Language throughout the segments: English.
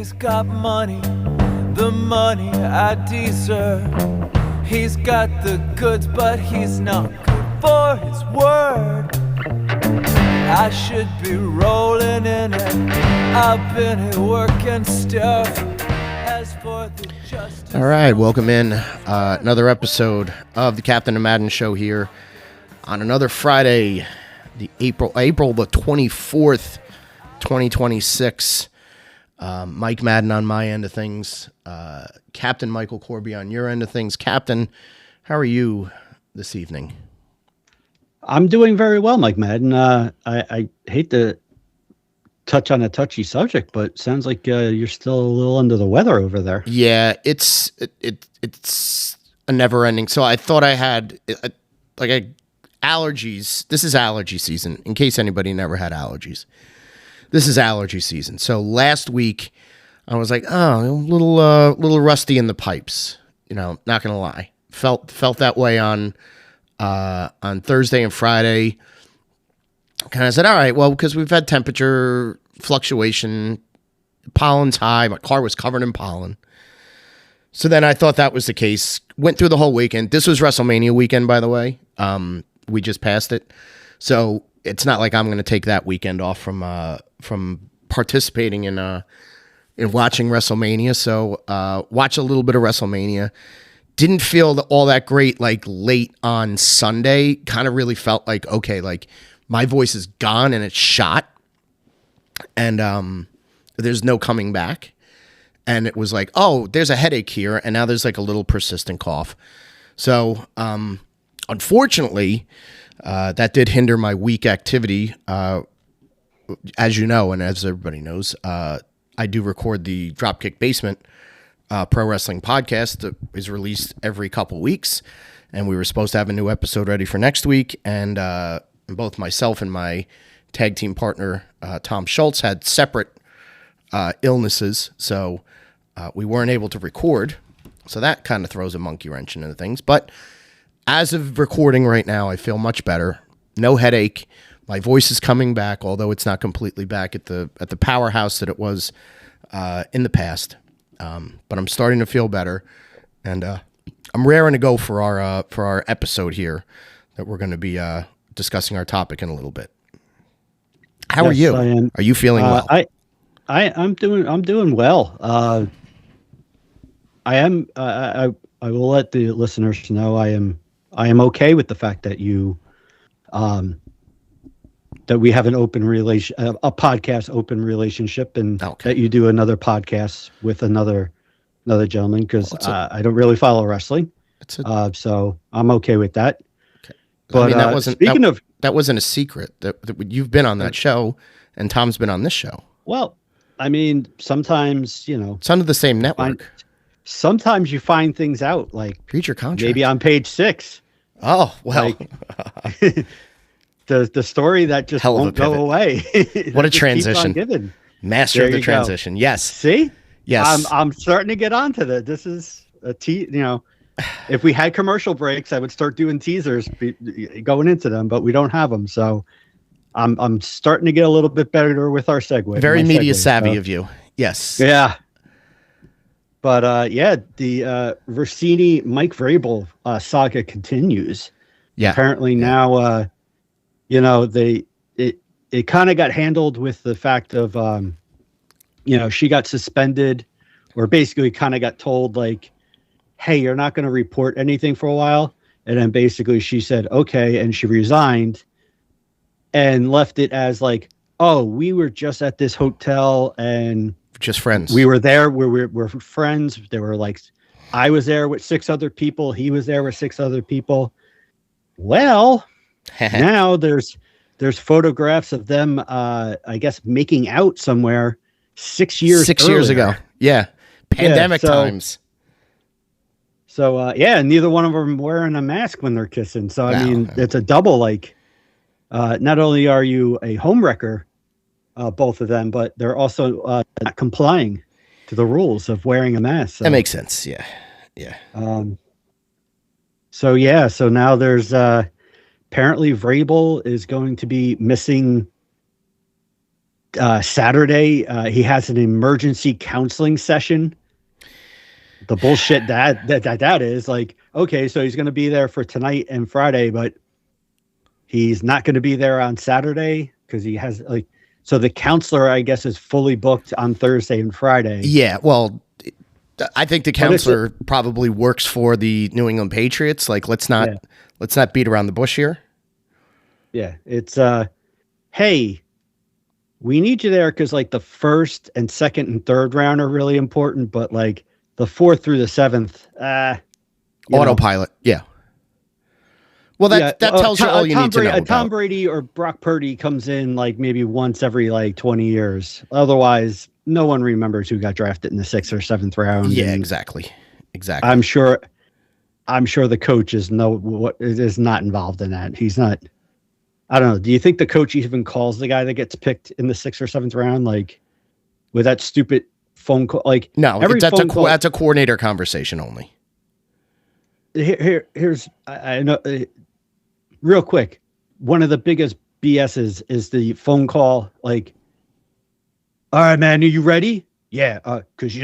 He's got money, the money I deserve. He's got the goods, but he's not good for his word. I should be rolling in it. I've been at work and stuff. As for the justice. All right, welcome in another episode of the Captain of Madden show here on another Friday, the April the 24th, 2026. Mike Madden on my end of things. Captain Michael Corby on your end of things. Captain, how are you this evening? I'm doing very well, Mike Madden. I hate to touch on a touchy subject, but sounds like you're still a little under the weather over there. Yeah, it's a never-ending. So I thought I had allergies. This is allergy season, in case anybody never had allergies. This is allergy season. So last week, I was like, oh, a little rusty in the pipes. You know, not gonna lie. Felt that way on Thursday and Friday. Kind of said, all right, well, because we've had temperature fluctuation, pollen's high. My car was covered in pollen. So then I thought that was the case. Went through the whole weekend. This was WrestleMania weekend, by the way. We just passed it. So it's not like I'm going to take that weekend off from participating in watching WrestleMania. So watch a little bit of WrestleMania. Didn't feel all that great like late on Sunday. Kind of really felt like, okay, like my voice is gone and it's shot. And there's no coming back. And it was like, oh, there's a headache here. And now there's like a little persistent cough. So unfortunately, that did hinder my week activity. As you know, and as everybody knows, I do record the Dropkick Basement pro wrestling podcast that is released every couple weeks. And we were supposed to have a new episode ready for next week. And both myself and my tag team partner, Tom Schultz, had separate illnesses. So we weren't able to record. So that kind of throws a monkey wrench into things. But as of recording right now, I feel much better. No headache. My voice is coming back, although it's not completely back at the powerhouse that it was in the past. But I'm starting to feel better, and I'm raring to go for our episode here that we're going to be discussing our topic in a little bit. How are you? I am. Are you feeling well? I'm doing well. I am. I will let the listeners know I am okay with the fact that you, that we have an open a podcast open relationship, and that you do another podcast with another gentleman, because I don't really follow wrestling. So I'm okay with that. Okay. But I mean, that wasn't that wasn't a secret that you've been on that show, and Tom's been on this show. Well, I mean, sometimes, you know, it's under the same network. Sometimes you find things out, like read your contract. Maybe on page 6. Oh, well. Like, the story that just won't go away. What a transition. Master of the transition. Go. Yes. See? Yes. I'm starting to get onto that. This is if we had commercial breaks, I would start doing teasers going into them, but we don't have them. So I'm starting to get a little bit better with our segue. Very media savvy of you. Yes. Yeah. But the Versini Mike Vrabel saga continues. Yeah. Apparently now, it kind of got handled with the fact of, she got suspended, or basically kind of got told like, hey, you're not going to report anything for a while. And then basically she said, okay. And she resigned and left it as like, oh, we were just at this hotel and just friends. We were there. We're friends. They were like, I was there with 6 other people. He was there with 6 other people. Well, now there's photographs of them, I guess, making out somewhere 6 years ago. Yeah. Pandemic times. So, neither one of them wearing a mask when they're kissing. So, I mean, it's a double, like, not only are you a homewrecker, both of them, but they're also not complying to the rules of wearing a mask. So, that makes sense. Yeah. Yeah. So now there's apparently Vrabel is going to be missing Saturday, he has an emergency counseling session. The bullshit that is like, okay, so he's going to be there for tonight and Friday, but he's not going to be there on Saturday because he has like, so the counselor, I guess, is fully booked on Thursday and Friday. Yeah, well, I think the counselor probably works for the New England Patriots. Like, let's not beat around the bush here. Yeah, it's hey, we need you there because like the first and second and third round are really important, but like the fourth through the seventh, autopilot. Yeah. Well, that tells you all you need to know. Tom Brady or Brock Purdy comes in like maybe once every like 20 years. Otherwise, no one remembers who got drafted in the 6th or 7th round. Yeah, exactly. I'm sure the coach is not involved in that. He's not. I don't know. Do you think the coach even calls the guy that gets picked in the 6th or 7th round, like with that stupid phone call? Like, no, that's a coordinator conversation only. Here's I know. Real quick, one of the biggest BS's is the phone call. Like, all right, man, are you ready? Yeah, because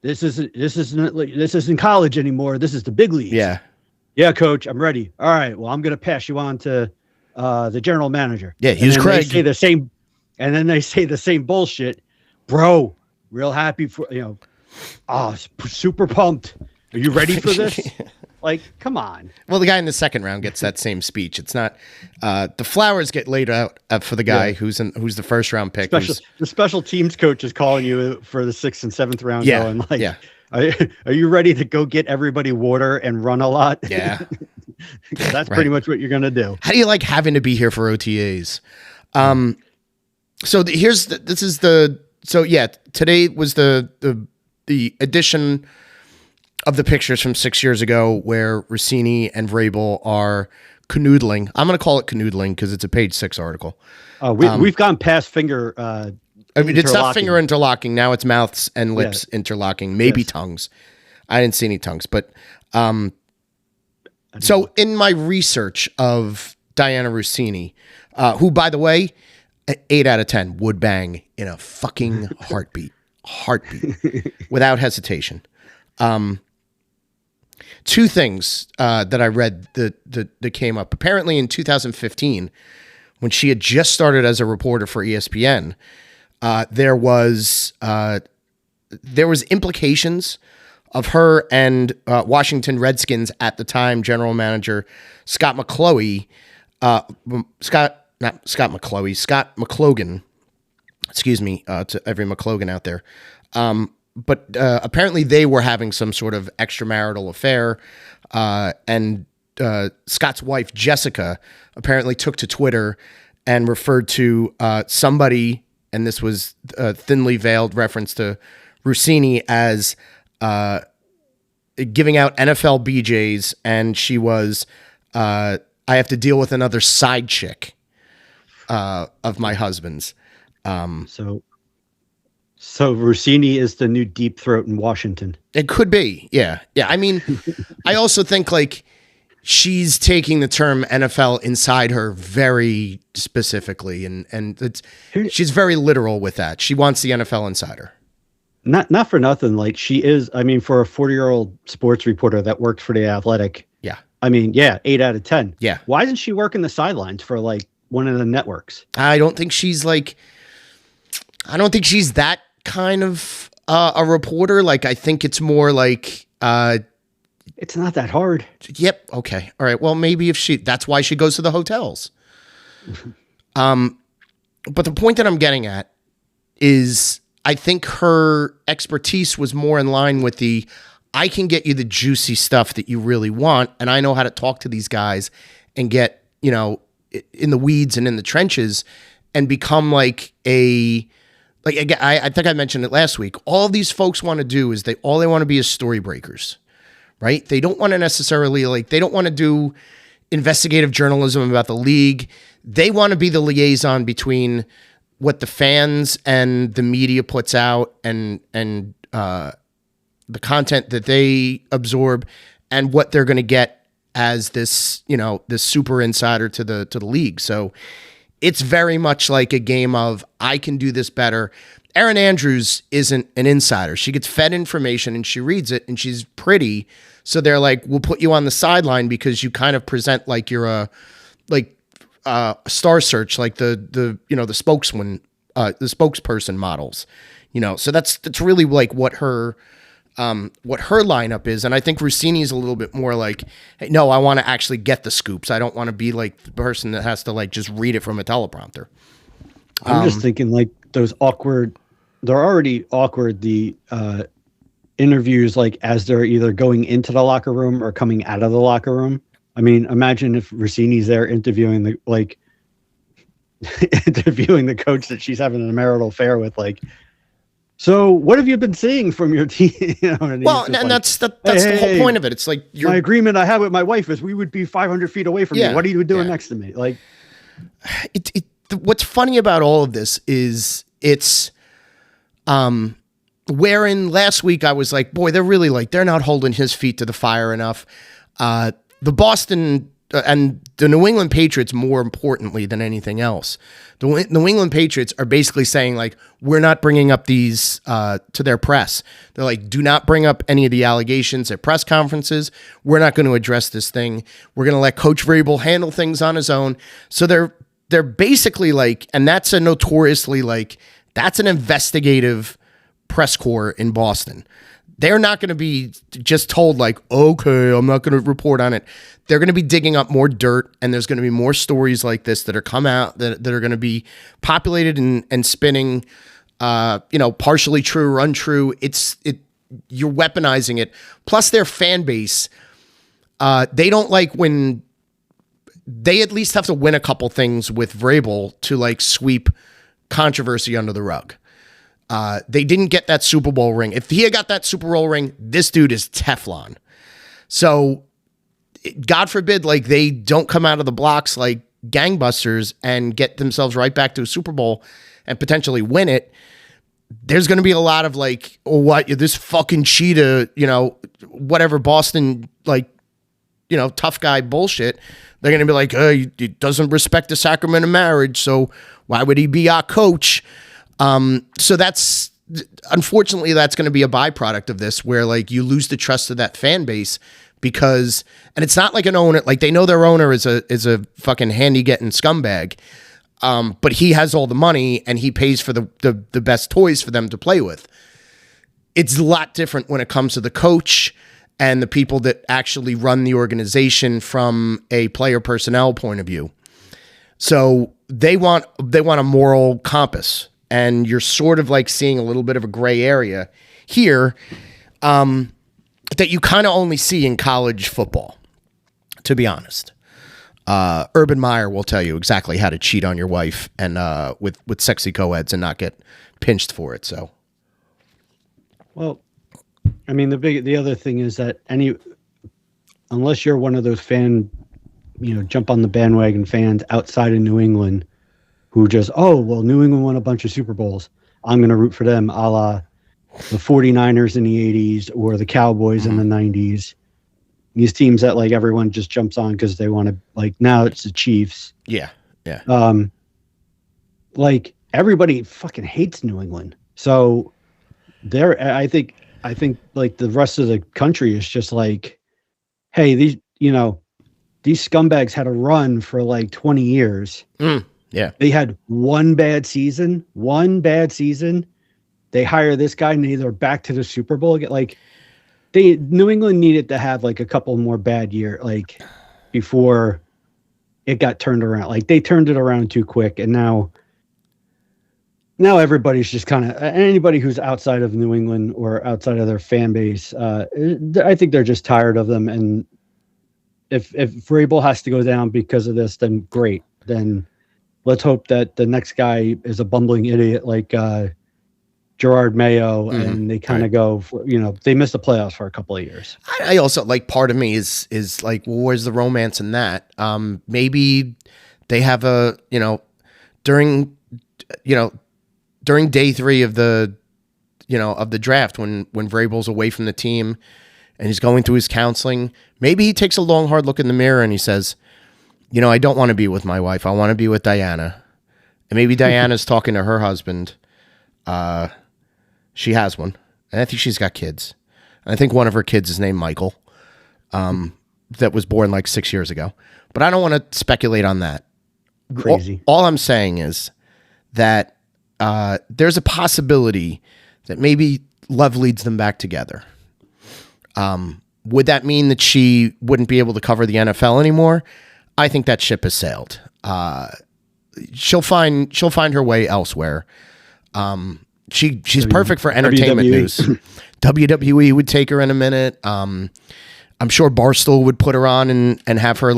this isn't college anymore. This is the big leagues. Yeah, coach, I'm ready. All right, well, I'm gonna pass you on to the general manager. Yeah, he's Craig. They say the same bullshit, bro. Real happy for super pumped. Are you ready for this? Like, come on. Well, the guy in the second round gets that same speech. It's not the flowers get laid out for the guy who's the first round pick. The special teams coach is calling you for the 6th and 7th round. Going like, are you ready to go get everybody water and run a lot? Yeah, that's pretty much what you're gonna do. How do you like having to be here for OTAs? Today was the edition of the pictures from 6 years ago where Rossini and Vrabel are canoodling. I'm going to call it canoodling because it's a page 6 article. We've gone past finger. It's not finger interlocking. Now it's mouths and lips interlocking, maybe tongues. I didn't see any tongues, but so in my research of Diana Rossini, who, by the way, 8 out of 10 would bang in a fucking heartbeat, without hesitation. Two things that I read that came up. Apparently in 2015, when she had just started as a reporter for ESPN, there was implications of her and Washington Redskins at the time general manager Scott McClogan. Excuse me to every McClogan out there. But apparently they were having some sort of extramarital affair, and Scott's wife, Jessica, apparently took to Twitter and referred to somebody, and this was a thinly veiled reference to Rossini, as giving out NFL BJs, and she was, I have to deal with another side chick of my husband's. So Rossini is the new Deep Throat in Washington. It could be. Yeah. I mean, I also think like she's taking the term NFL inside her very specifically, and she's very literal with that. She wants the NFL inside her. Not for nothing. Like she is. I mean, for a 40-year-old sports reporter that worked for The Athletic. Yeah. I mean, 8 out of 10. Yeah. Why isn't she working the sidelines for like one of the networks? I don't think she's that kind of a reporter. Like, I think it's more like it's not that hard. Yep. Okay. All right. Well, maybe that's why she goes to the hotels. But the point that I'm getting at is I think her expertise was more in line with I can get you the juicy stuff that you really want, and I know how to talk to these guys and get, in the weeds and in the trenches and become like I think I mentioned it last week. All these folks want to do is they want to be as story breakers, right? They don't want to necessarily they don't want to do investigative journalism about the league. They want to be the liaison between what the fans and the media puts out and the content that they absorb and what they're going to get as this, this super insider to the league. So it's very much like a game of I can do this better. Erin Andrews isn't an insider. She gets fed information and she reads it and she's pretty. So they're like, we'll put you on the sideline because you kind of present like you're a Star Search, like the spokesperson models, so that's really like what her lineup is. And I think Rossini's a little bit more like, hey, no, I want to actually get the scoops. I don't want to be like the person that has to like just read it from a teleprompter. I'm just thinking like those awkward, they're already awkward. The interviews, like as they're either going into the locker room or coming out of the locker room. I mean, imagine if Rossini's there interviewing the coach that she's having a marital affair with, like, so what have you been seeing from your team? Well, and that's the whole point of it. It's like my agreement I had with my wife is we would be 500 feet away from you. What are you doing next to me? Like, what's funny about all of this is it's, wherein last week I was like, boy, they're really like, they're not holding his feet to the fire enough. The Boston and the New England Patriots, more importantly than anything else, the New England Patriots are basically saying like, we're not bringing up these to their press. They're like, do not bring up any of the allegations at press conferences. We're not going to address this thing. We're going to let Coach Vrabel handle things on his own. So they're basically like, and that's a notoriously like, that's an investigative press corps in Boston. They're not going to be just told like, okay, I'm not going to report on it. They're going to be digging up more dirt, and there's going to be more stories like this that are come out that are going to be populated and spinning, partially true or untrue. You're weaponizing it. Plus their fan base, they don't like when they at least have to win a couple things with Vrabel to like sweep controversy under the rug. They didn't get that Super Bowl ring. If he had got that Super Bowl ring, this dude is Teflon. So God forbid, like they don't come out of the blocks like gangbusters and get themselves right back to a Super Bowl and potentially win it. There's going to be a lot of like, oh, what, this fucking cheetah, whatever Boston, like, tough guy bullshit. They're going to be like, he doesn't respect the sacrament of marriage, so why would he be our coach? So that's, unfortunately, that's going to be a byproduct of this, where like you lose the trust of that fan base because, and it's not like an owner, like they know their owner is a fucking handy getting scumbag. But he has all the money and he pays for the best toys for them to play with. It's a lot different when it comes to the coach and the people that actually run the organization from a player personnel point of view. So they want a moral compass. And you're sort of like seeing a little bit of a gray area here that you kind of only see in college football, to be honest. Urban Meyer will tell you exactly how to cheat on your wife and with sexy co-eds and not get pinched for it. So, well, I mean, the other thing is that unless you're one of those jump on the bandwagon fans outside of New England, who just, New England won a bunch of Super Bowls, I'm going to root for them, a la the 49ers in the 80s or the Cowboys in the 90s. These teams that, like, everyone just jumps on because they want to, like, now it's the Chiefs. Yeah, yeah. Like, everybody fucking hates New England. So, I think, like, the rest of the country is just like, hey, these scumbags had a run for, like, 20 years. Yeah. They had one bad season. They hire this guy and they're back to the Super Bowl again. Like New England needed to have like a couple more bad years, like before it got turned around. Like they turned it around too quick. And now everybody's just kind of, anybody who's outside of New England or outside of their fan base, I think they're just tired of them. And if Vrabel has to go down because of this, then great. Then let's hope that the next guy is a bumbling idiot like Gerard Mayo, and they kind of go for, they missed the playoffs for a couple of years. I also like, part of me is like, well, where's the romance in that? Maybe they have during day 3 of the draft, when Vrabel's away from the team and he's going through his counseling, maybe he takes a long, hard look in the mirror and he says, I don't want to be with my wife. I want to be with Diana. And maybe Diana's talking to her husband. She has one. And I think she's got kids. And I think one of her kids is named Michael. That was born like 6 years ago. But I don't want to speculate on that. Crazy. All I'm saying is that there's a possibility that maybe love leads them back together. Would that mean that she wouldn't be able to cover the NFL anymore? I think that ship has sailed. She'll find her way elsewhere. She's perfect for entertainment WWE. news. WWE would take her in a minute. I'm sure Barstool would put her on and have her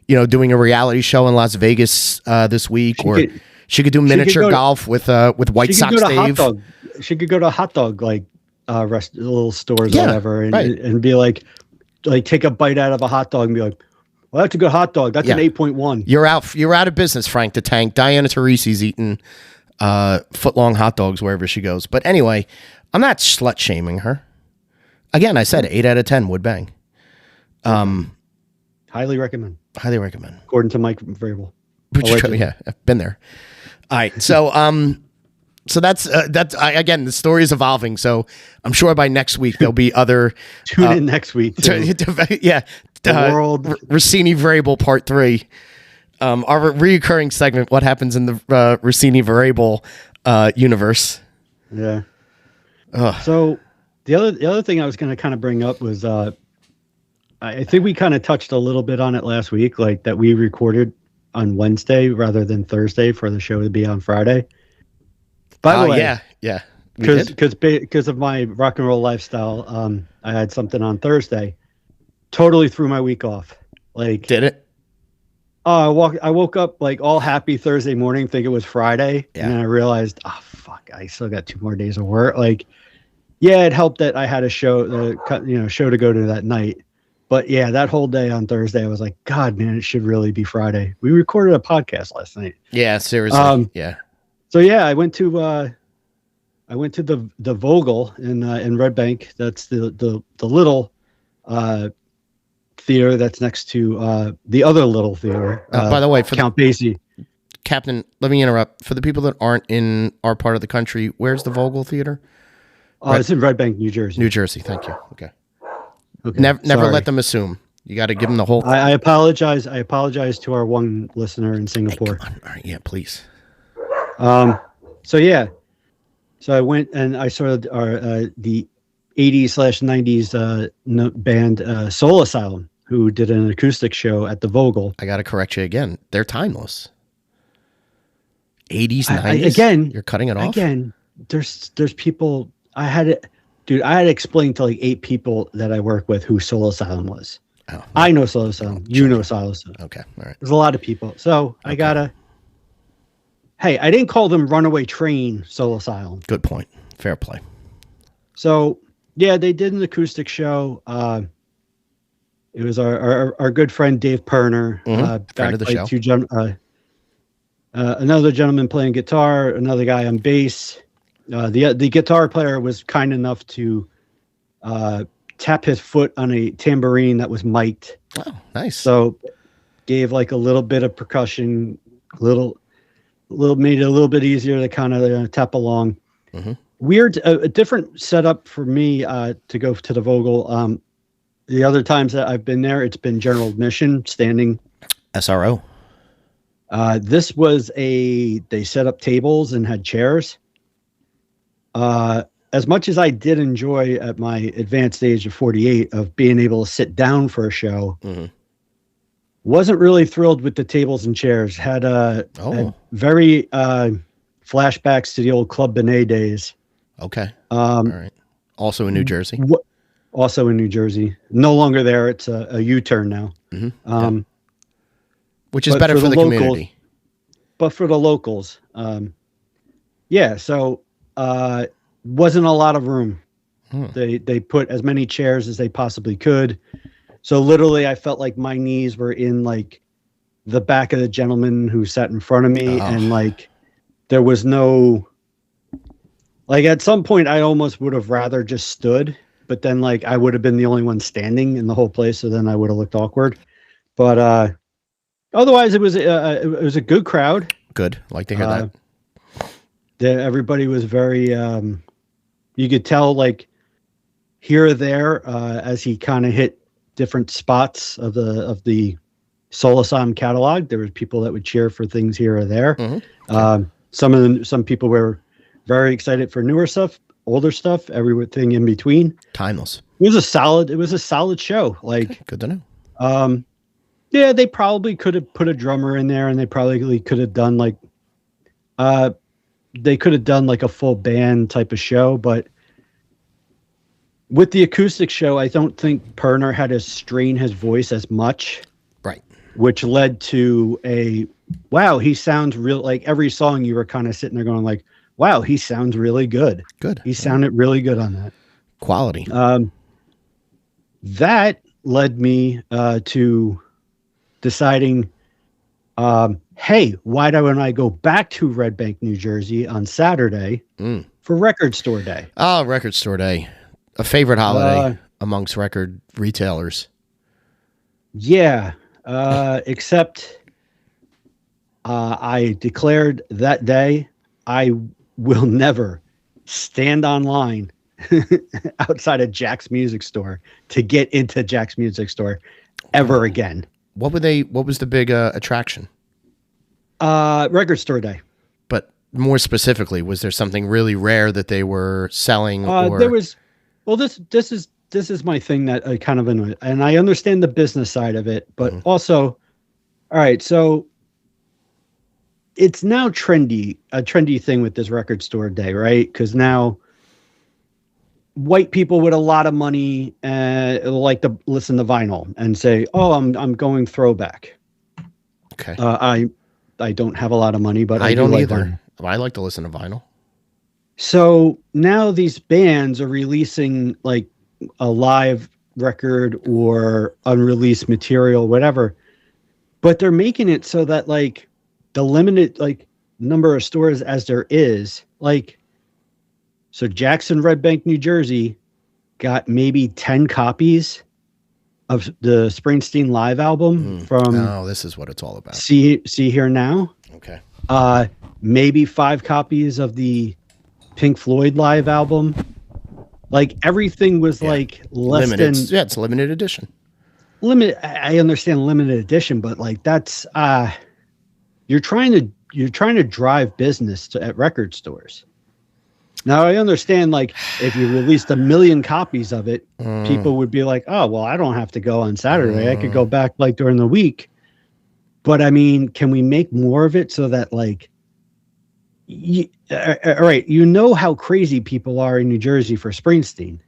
doing a reality show in Las Vegas this week, she could do miniature golf with White Sox Dave. She could go to a hot dog little stores or whatever, and be like take a bite out of a hot dog and be like, well, that's a good hot dog. That's an 8.1. You're out of business, Frank the Tank. Diana Taurasi's eating foot-long hot dogs wherever she goes. But anyway, I'm not slut-shaming her. Again, I said 8 out of 10 would bang. Highly recommend. Highly recommend. According to Mike Vrabel. Yeah, I've been there. All right, so that's again, the story is evolving. So I'm sure by next week there'll be other. Tune in next week. World Rossini Variable Part 3. Our reoccurring segment. What happens in the Rossini Variable universe? Yeah. So the other thing I was going to kind of bring up was I think we kind of touched a little bit on it last week, like that we recorded on Wednesday rather than Thursday for the show to be on Friday. By the way, yeah, because of my rock and roll lifestyle, I had something on Thursday. Totally threw my week off. Did it? I woke up all happy Thursday morning, think it was Friday, and then I realized, fuck, I still got 2 more days of work. It helped that I had a show to go to that night. But yeah, that whole day on Thursday, I was like, God, man, it should really be Friday. We recorded a podcast last night. Yeah, seriously. Yeah. So yeah, I went to the Vogel in Red Bank. That's the little theater that's next to the other little theater. By the way, for Count Basie. Captain, let me interrupt. For the people that aren't in our part of the country, where's the Vogel Theater? It's in Red Bank, New Jersey. New Jersey. Thank you. Okay. Never let them assume. You got to give them the whole thing. I apologize. I apologize to our one listener in Singapore. Hey, all right, yeah, please. So I went and I saw the 80s/90s band Soul Asylum, who did an acoustic show at the Vogel. I got to correct you again. They're timeless. 80s, 90s. Again, you're cutting it off. Again, there's people. I had to explain to 8 people that I work with who Soul Asylum was. Oh, I know Soul Asylum. You know Soul Asylum. Okay, all right. There's a lot of people. So okay. I gotta. Hey, I didn't call them Runaway Train Soul Asylum. Good point. Fair play. So yeah, they did an acoustic show. It was our good friend Dave Perner, friend of the show. Another gentleman playing guitar, another guy on bass. The guitar player was kind enough to tap his foot on a tambourine that was mic'd. Oh, nice. So gave a little bit of percussion, made it a little bit easier to kind of tap along. Mm-hmm. Weird, a different setup for me to go to the Vogel. The other times that I've been there, it's been general admission, standing. SRO. This was they set up tables and had chairs. As much as I did enjoy at my advanced age of 48 of being able to sit down for a show, wasn't really thrilled with the tables and chairs. Had very flashbacks to the old Club Benet days. Okay. All right. Also in New Jersey. Also in New Jersey. No longer there. It's a U-turn now. Mm-hmm. Which is better for the locals, community. But for the locals, so wasn't a lot of room. They put as many chairs as they possibly could. So literally I felt like my knees were in the back of the gentleman who sat in front of me. And there was no, at some point I almost would have rather just stood, but then I would have been the only one standing in the whole place. So then I would have looked awkward, but otherwise it was a good crowd. Good. Like to hear that. Everybody was very, you could tell like here or there as he kind of hit different spots of the Solosom catalog. There was people that would cheer for things here or there. Some people were very excited for newer stuff, older stuff, everything in between. Timeless. It was a solid show. Like, okay, good to know. Yeah, they probably could have put a drummer in there, and they probably could have done like, they could have done like a full band type of show. But with the acoustic show, I don't think Perner had to strain his voice as much. Right. Which led to wow, he sounds real. Like every song you were kind of sitting there going like, wow, he sounds really good. Good. He sounded really good on that. Quality. That led me to deciding, hey, why don't I go back to Red Bank, New Jersey on Saturday for Record Store Day? Oh, Record Store Day. A favorite holiday amongst record retailers. Yeah. Except I declared that day I will never stand online outside of Jack's Music Store to get into Jack's Music Store ever again. What was the big attraction? Record Store Day. But more specifically, was there something really rare that they were selling? There was. Well, this is my thing that I kind of annoy, and I understand the business side of it, but also, all right, so it's now a trendy thing with this Record Store Day, right? Because now white people with a lot of money like to listen to vinyl and say, "Oh, I'm going throwback." Okay. I don't have a lot of money, but I don't like either. vinyl. I like to listen to vinyl. So now these bands are releasing like a live record or unreleased material, whatever, but they're making it so that like the limited like number of stores as there is, like, so Jackson, Red Bank, New Jersey got maybe 10 copies of the Springsteen live album from this is what it's all about. See Here Now. Okay. Maybe 5 copies of the Pink Floyd live album. Like everything was like less limited. than It's limited edition. Limited. I understand limited edition, but like that's you're trying to drive business at record stores. Now I understand like if you released 1 million copies of it, people would be like, oh well, I don't have to go on Saturday. I could go back like during the week. But I mean, can we make more of it so that like all right, you know how crazy people are in New Jersey for Springsteen.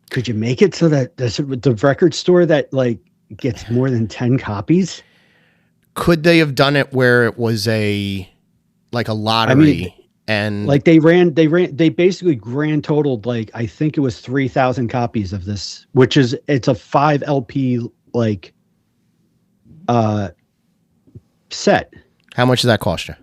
Could you make it so that the record store that like gets more than 10 copies? Could they have done it where it was a lottery? I mean, and like they basically grand totaled like I think it was 3,000 copies of this, which is it's a 5 LP like set. How much did that cost you?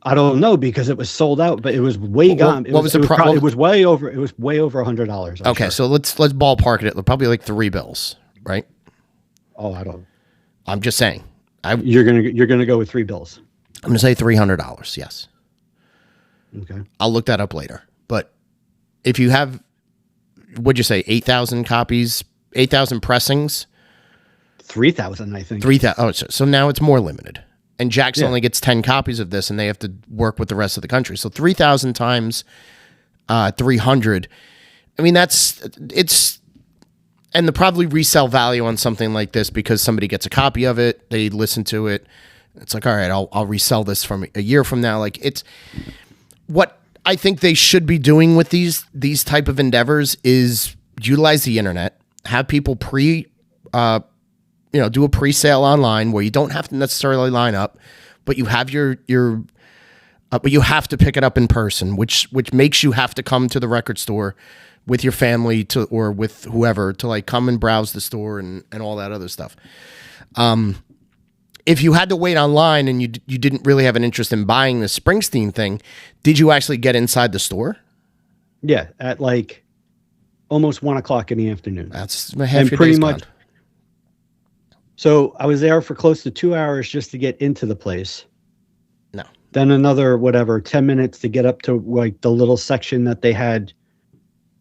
I don't know because it was sold out, but it was way gone. It was way over $100. Okay, sure. So let's ballpark it at probably like $3 bills, right? Oh, I'm just saying. You're gonna go with $3 bills. I'm gonna say $300. Yes. Okay. I'll look that up later. But if you have, what'd you say, 8,000 copies, 8,000 pressings? 3,000, I think. 3,000. Oh, so now it's more limited. And Jack's only gets 10 copies of this, and they have to work with the rest of the country. So 3,000 times 300. I mean, it's, and the probably resell value on something like this because somebody gets a copy of it, they listen to it. It's like, all right, I'll resell this from a year from now. Like it's what I think they should be doing with these type of endeavors is utilize the internet, have people do a pre-sale online where you don't have to necessarily line up, but you have but you have to pick it up in person, which makes you have to come to the record store with your family or with whoever to like come and browse the store and all that other stuff. If you had to wait online and you didn't really have an interest in buying the Springsteen thing, did you actually get inside the store? Yeah, at like almost 1:00 in the afternoon. That's half your day's gone. So I was there for close to 2 hours just to get into the place. No. Then another, whatever, 10 minutes to get up to like the little section that they had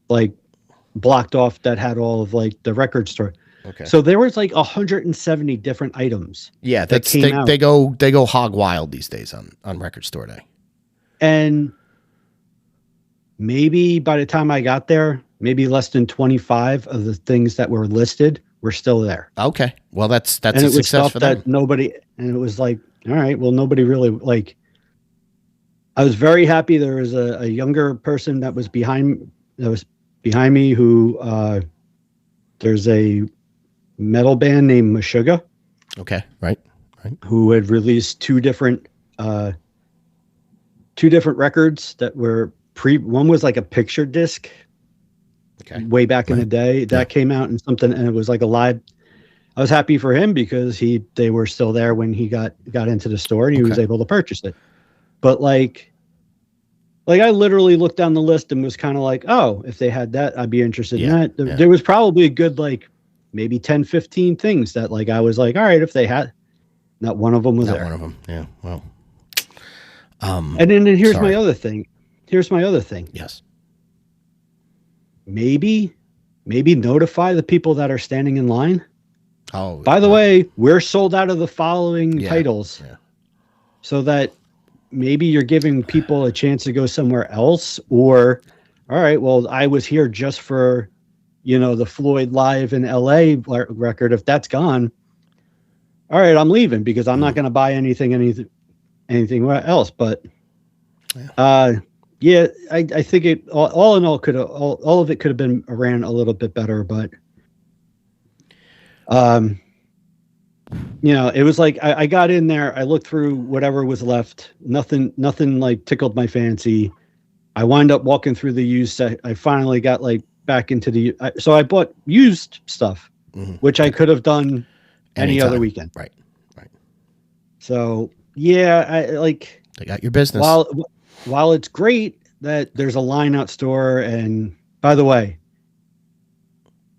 like blocked off that had all of like the record store. Okay. So there was like 170 different items. Yeah, that came out. they go hog wild these days on record store day. And maybe by the time I got there, maybe less than 25 of the things that were listed were still there. Okay. Well, that's And a it was success stuff for them. that nobody, and it was like, all right, well, nobody really like. I was very happy there was a younger person that was behind me who there's a metal band named Meshuggah Okay. Right. who had released two different records that were one was like a picture disc. Okay. Way back in the day that came out and something, and it was like a live. I was happy for him because they were still there when he got into the store and he was able to purchase it. But like I literally looked down the list and was kind of like, oh, if they had that, I'd be interested in that. There was probably a good like maybe 10, 15 things that like I was like, all right, if they had, not one of them was there. Not one of them. Yeah. Well. And then here's my other thing. Yes. Maybe notify the people that are standing in line. Oh, by the way, we're sold out of the following titles. Yeah. So that maybe you're giving people a chance to go somewhere else, or, all right, well, I was here just for, the Floyd Live in LA record. If that's gone, all right, I'm leaving because I'm not going to buy anything else. But, I think it all in all all of it could have been ran a little bit better, but it was like I got in there, I looked through whatever was left, nothing like tickled my fancy. I wound up walking through the used set. I finally got like back into so I bought used stuff, which I could have done any other weekend. Right. So yeah, I like they got your business. While it's great that there's a line out store, and by the way,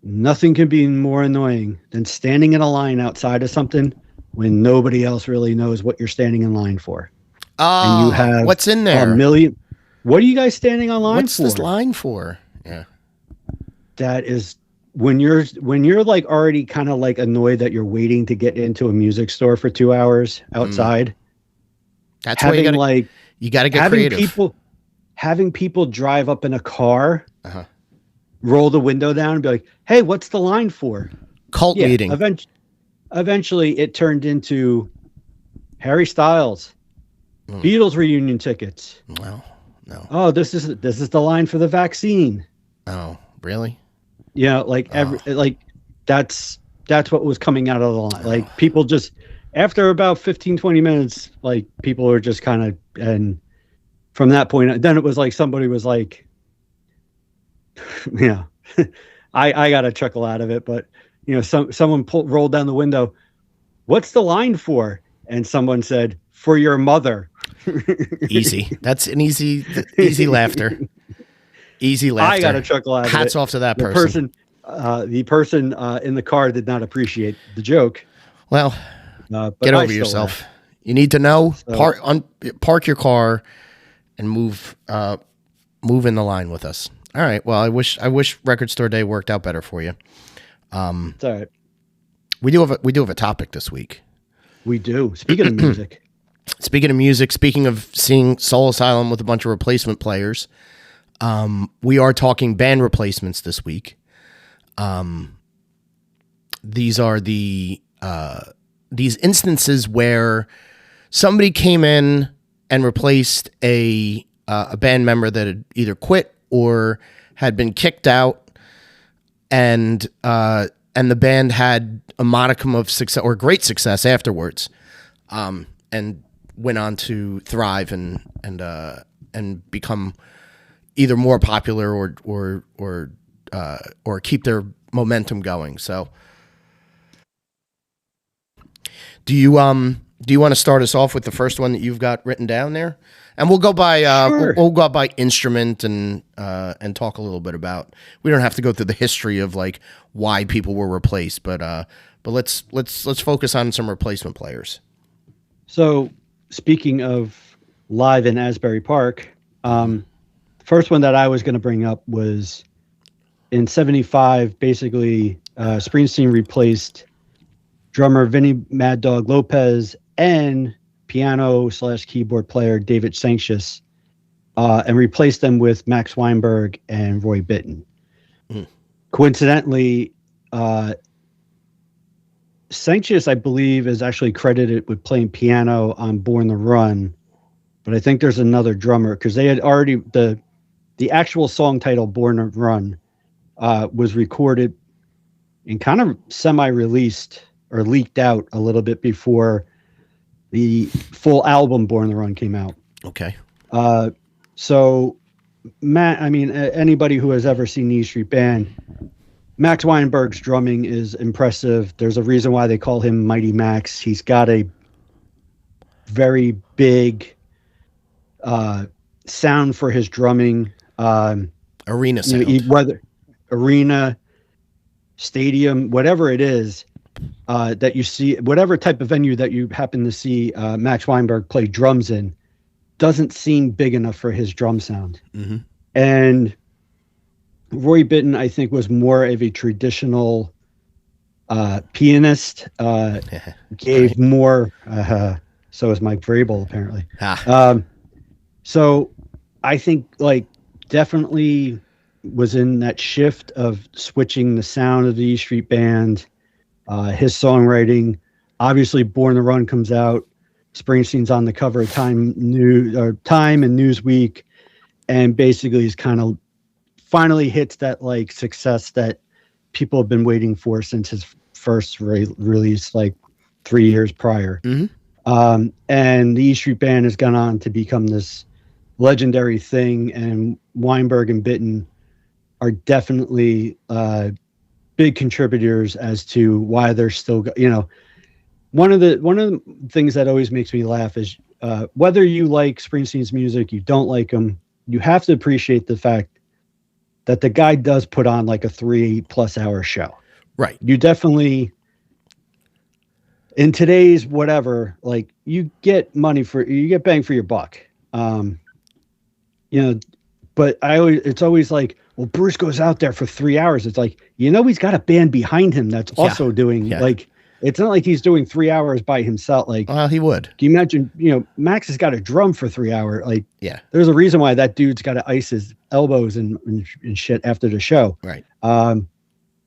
nothing can be more annoying than standing in a line outside of something when nobody else really knows what you're standing in line for. And you have what's in there? A million. What are you guys standing on line What's for? this line for? Yeah. That is when you're like already kind of like annoyed that you're waiting to get into a music store for 2 hours outside. That's why you got to get creative. Having people drive up in a car, roll the window down and be like, hey, what's the line for? Cult meeting. Eventually it turned into Harry Styles, Beatles reunion tickets. Well, no. Oh, this is the line for the vaccine. Oh, really? Yeah, like that's what was coming out of the line. Like people just after about 15, 20 minutes, like people were just kind of, and from that point, then it was like somebody was like, I got a chuckle out of it, but someone rolled down the window. What's the line for? And someone said, for your mother. Easy. That's an easy laughter. Easy laughter. I got a chuckle out of it. Hats off to that person. The person in the car did not appreciate the joke. Well, get over yourself. You need to know. Park your car and move in the line with us. All right. Well, I wish Record Store Day worked out better for you. It's all right. We do have a topic this week. We do. Speaking of music. Speaking of seeing Soul Asylum with a bunch of replacement players, we are talking band replacements this week. These are these instances where somebody came in and replaced a band member that had either quit or had been kicked out, and the band had a modicum of success or great success afterwards, and went on to thrive and become either more popular or keep their momentum going. So, do you Do you want to start us off with the first one that you've got written down there? And we'll go by Sure. we'll go by instrument and talk a little bit about. We don't have to go through the history of like why people were replaced, but let's focus on some replacement players. So, speaking of live in Asbury Park, first one that I was going to bring up was in '75. Basically, Springsteen replaced drummer Vinnie Mad Dog Lopez and piano/keyboard player David Sancious, and replaced them with Max Weinberg and Roy Bittan. Coincidentally, Sancious, I believe, is actually credited with playing piano on Born the Run, but I think there's another drummer because they had already the actual song title Born the Run was recorded and kind of semi-released or leaked out a little bit before the full album Born the Run came out. Okay. So Matt, I mean, anybody who has ever seen the E Street Band, Max Weinberg's drumming is impressive. There's a reason why they call him Mighty Max. He's got a very big sound for his drumming. Arena sound. Whether arena, stadium, whatever it is that you see, whatever type of venue that you happen to see Max Weinberg play drums in, doesn't seem big enough for his drum sound. Mm-hmm. And Roy Bittan, I think, was more of a traditional pianist. Gave right. more. So is Mike Vrabel, apparently. So I think, like, definitely was in that shift of switching the sound of the E Street Band. His songwriting, obviously, Born the Run comes out. Springsteen's on the cover of Time and Newsweek, and basically is kind of finally hits that like success that people have been waiting for since his first release, like 3 years prior. Mm-hmm. And the E Street Band has gone on to become this legendary thing, and Weinberg and Bittan are definitely big contributors as to why they're still, one of the things that always makes me laugh is whether you like Springsteen's music, you don't like him, you have to appreciate the fact that the guy does put on like a 3+ hour show. Right. You definitely, in today's whatever, like you get bang for your buck. But it's always like, well, Bruce goes out there for 3 hours. It's like, he's got a band behind him that's also doing like, it's not like he's doing 3 hours by himself. Like, well, he would. Can you imagine, Max has got a drum for 3 hours. Like, yeah, there's a reason why that dude's got to ice his elbows and shit after the show. Right. And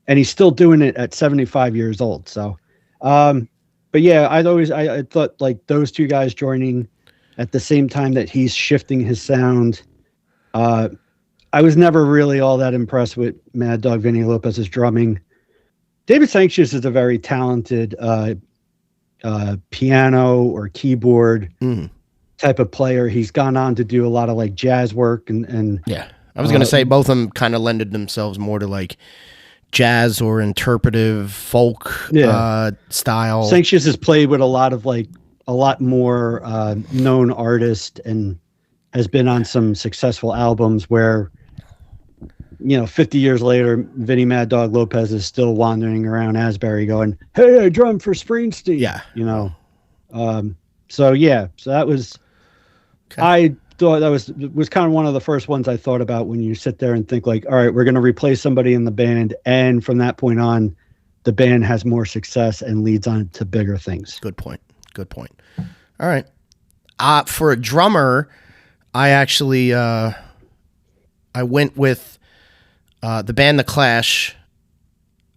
he's still doing it at 75 years old. So, but yeah, I thought like those two guys joining at the same time that he's shifting his sound. I was never really all that impressed with Mad Dog Vinny Lopez's drumming. David Sancious is a very talented piano or keyboard type of player. He's gone on to do a lot of like jazz work and yeah. I was going to say both of them kind of lended themselves more to like jazz or interpretive folk style. Sancious has played with a lot more known artists and has been on some successful albums where 50 years later, Vinnie Mad Dog Lopez is still wandering around Asbury going, "Hey, I drum for Springsteen." Yeah. So that was, okay. I thought that was kind of one of the first ones I thought about when you sit there and think like, all right, we're going to replace somebody in the band. And from that point on, the band has more success and leads on to bigger things. Good point. All right. For a drummer, I actually, I went with, the band The Clash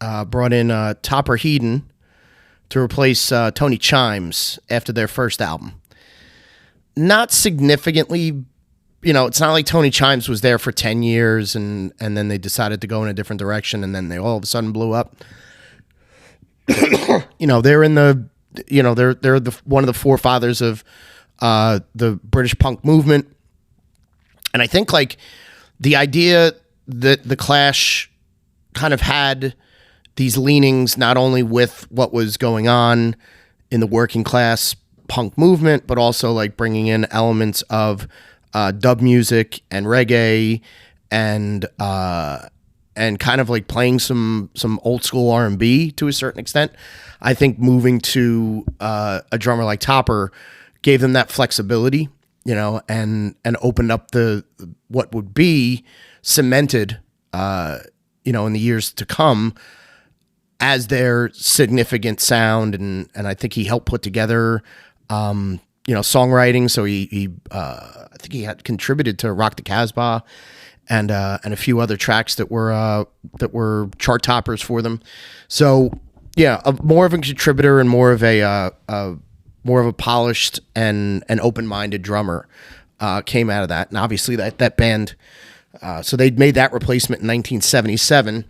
brought in Topper Headon to replace Tony Chimes after their first album. Not significantly, it's not like Tony Chimes was there for 10 years and then they decided to go in a different direction and then they all of a sudden blew up. They're in the, they're one of the forefathers of the British punk movement. And I think like the idea that the Clash kind of had these leanings not only with what was going on in the working class punk movement, but also like bringing in elements of dub music and reggae and kind of like playing some old school R&B to a certain extent. I think moving to a drummer like Topper gave them that flexibility, you know, and opened up the what would be cemented, you know, in the years to come as their significant sound. And I think he helped put together, you know, songwriting. So he I think he had contributed to Rock the Casbah and a few other tracks that were chart toppers for them. So yeah, more of a contributor and more of a polished and open-minded drummer came out of that. And obviously that band, so they'd made that replacement in 1977.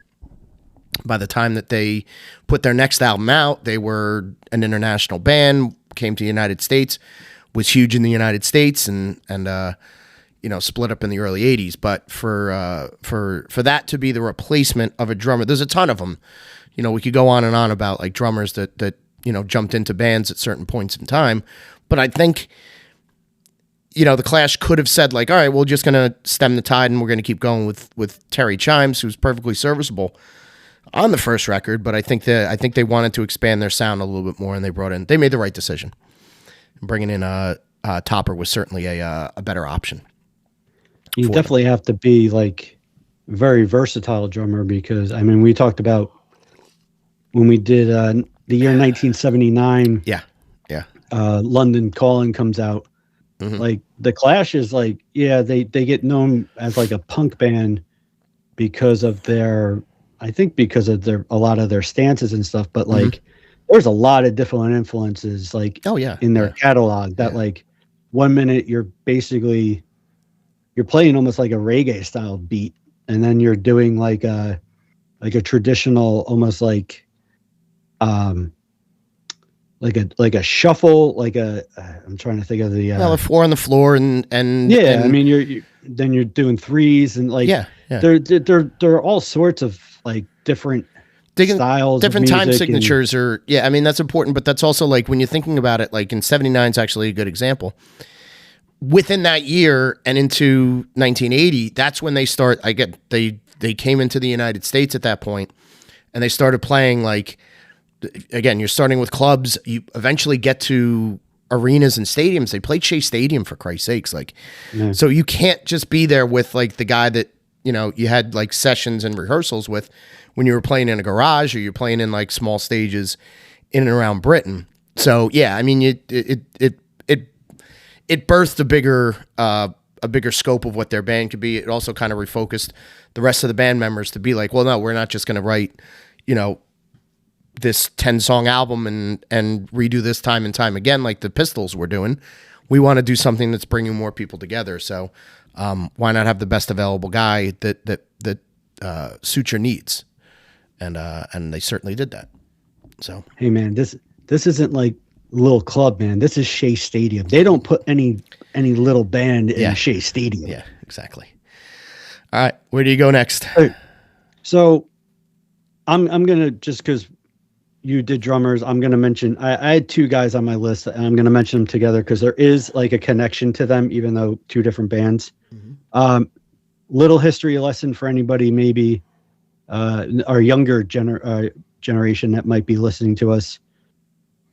By the time that they put their next album out, they were an international band, came to the United States, was huge in the United States, and you know, split up in the early 80s. But for that to be the replacement of a drummer, there's a ton of them. You know, we could go on and on about like drummers that you know, jumped into bands at certain points in time. But I think, you know, the Clash could have said like, all right, we're just going to stem the tide and we're going to keep going with Terry Chimes, who's perfectly serviceable on the first record. But I think they wanted to expand their sound a little bit more, and they made the right decision. Bringing in Topper was certainly a better option. You definitely have to be like very versatile drummer, because I mean, we talked about when we did the year 1979. Yeah. London Calling comes out. Mm-hmm. Like the Clash is like, yeah, they get known as like a punk band because of a lot of their stances and stuff. But like, there's a lot of different influences like in their catalog that like 1 minute you're playing almost like a reggae style beat, and then you're doing like a traditional, almost like a shuffle, I'm trying to think of the the 4 on the floor and I mean you're doing threes and like there are all sorts of like different styles, different time signatures, I mean that's important, but that's also like when you're thinking about it, like in 79 is actually a good example. Within that year and into 1980, that's when they they came into the United States at that point, and they started playing like, again, you're starting with clubs, you eventually get to arenas and stadiums. They played Shea Stadium, for Christ's sakes. Like, so you can't just be there with like the guy that, you know, you had like sessions and rehearsals with when you were playing in a garage or you're playing in like small stages in and around Britain. So yeah, I mean, it birthed a bigger scope of what their band could be. It also kind of refocused the rest of the band members to be like, well, no, we're not just going to write, you know, this 10-song album and redo this time and time again like the Pistols were doing. We want to do something that's bringing more people together. So why not have the best available guy that suits your needs? And they certainly did that. So hey man, this isn't like little club, man. This is Shea Stadium. They don't put any little band in Shea Stadium. Yeah, exactly. All right, where do you go next? So I'm gonna, just because you did drummers, I'm gonna mention I had two guys on my list, and I'm gonna mention them together because there is like a connection to them, even though two different bands. Mm-hmm. Little history lesson for anybody maybe our younger generation that might be listening to us.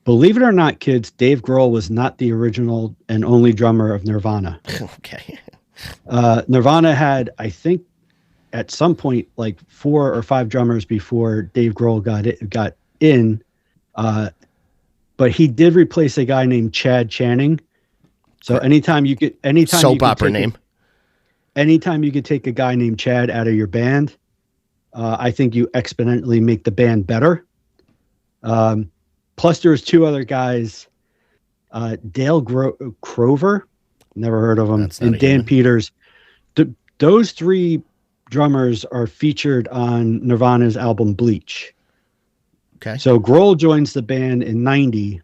Believe it or not, kids, Dave Grohl was not the original and only drummer of Nirvana. Okay. Nirvana had, I think, at some point, like 4 or 5 drummers before Dave Grohl got in. But he did replace a guy named Chad Channing. So anytime soap opera name. Anytime you could take a guy named Chad out of your band, I think you exponentially make the band better. Plus, there's 2 other guys, Dale Crover, never heard of him, and Dan Peters. Those 3 drummers are featured on Nirvana's album Bleach. Okay. So Grohl joins the band in '90.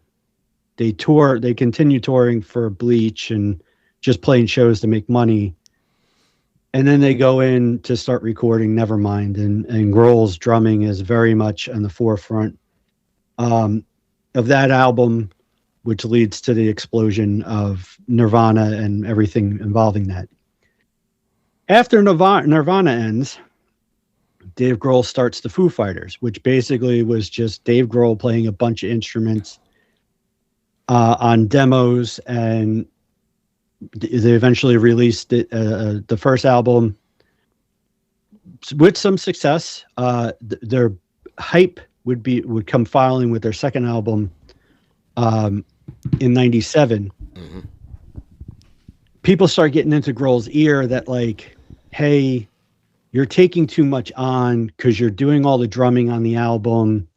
They continue touring for Bleach and just playing shows to make money. And then they go in to start recording Nevermind, and Grohl's drumming is very much on the forefront of that album. which leads to the explosion of Nirvana and everything involving that. After Nirvana ends, Dave Grohl starts the Foo Fighters, which basically was just Dave Grohl playing a bunch of instruments on demos, and they eventually released the first album with some success. Their hype would come following with their second album in '97. Mm-hmm. People start getting into Grohl's ear that, like, hey, you're taking too much on because you're doing all the drumming on the album,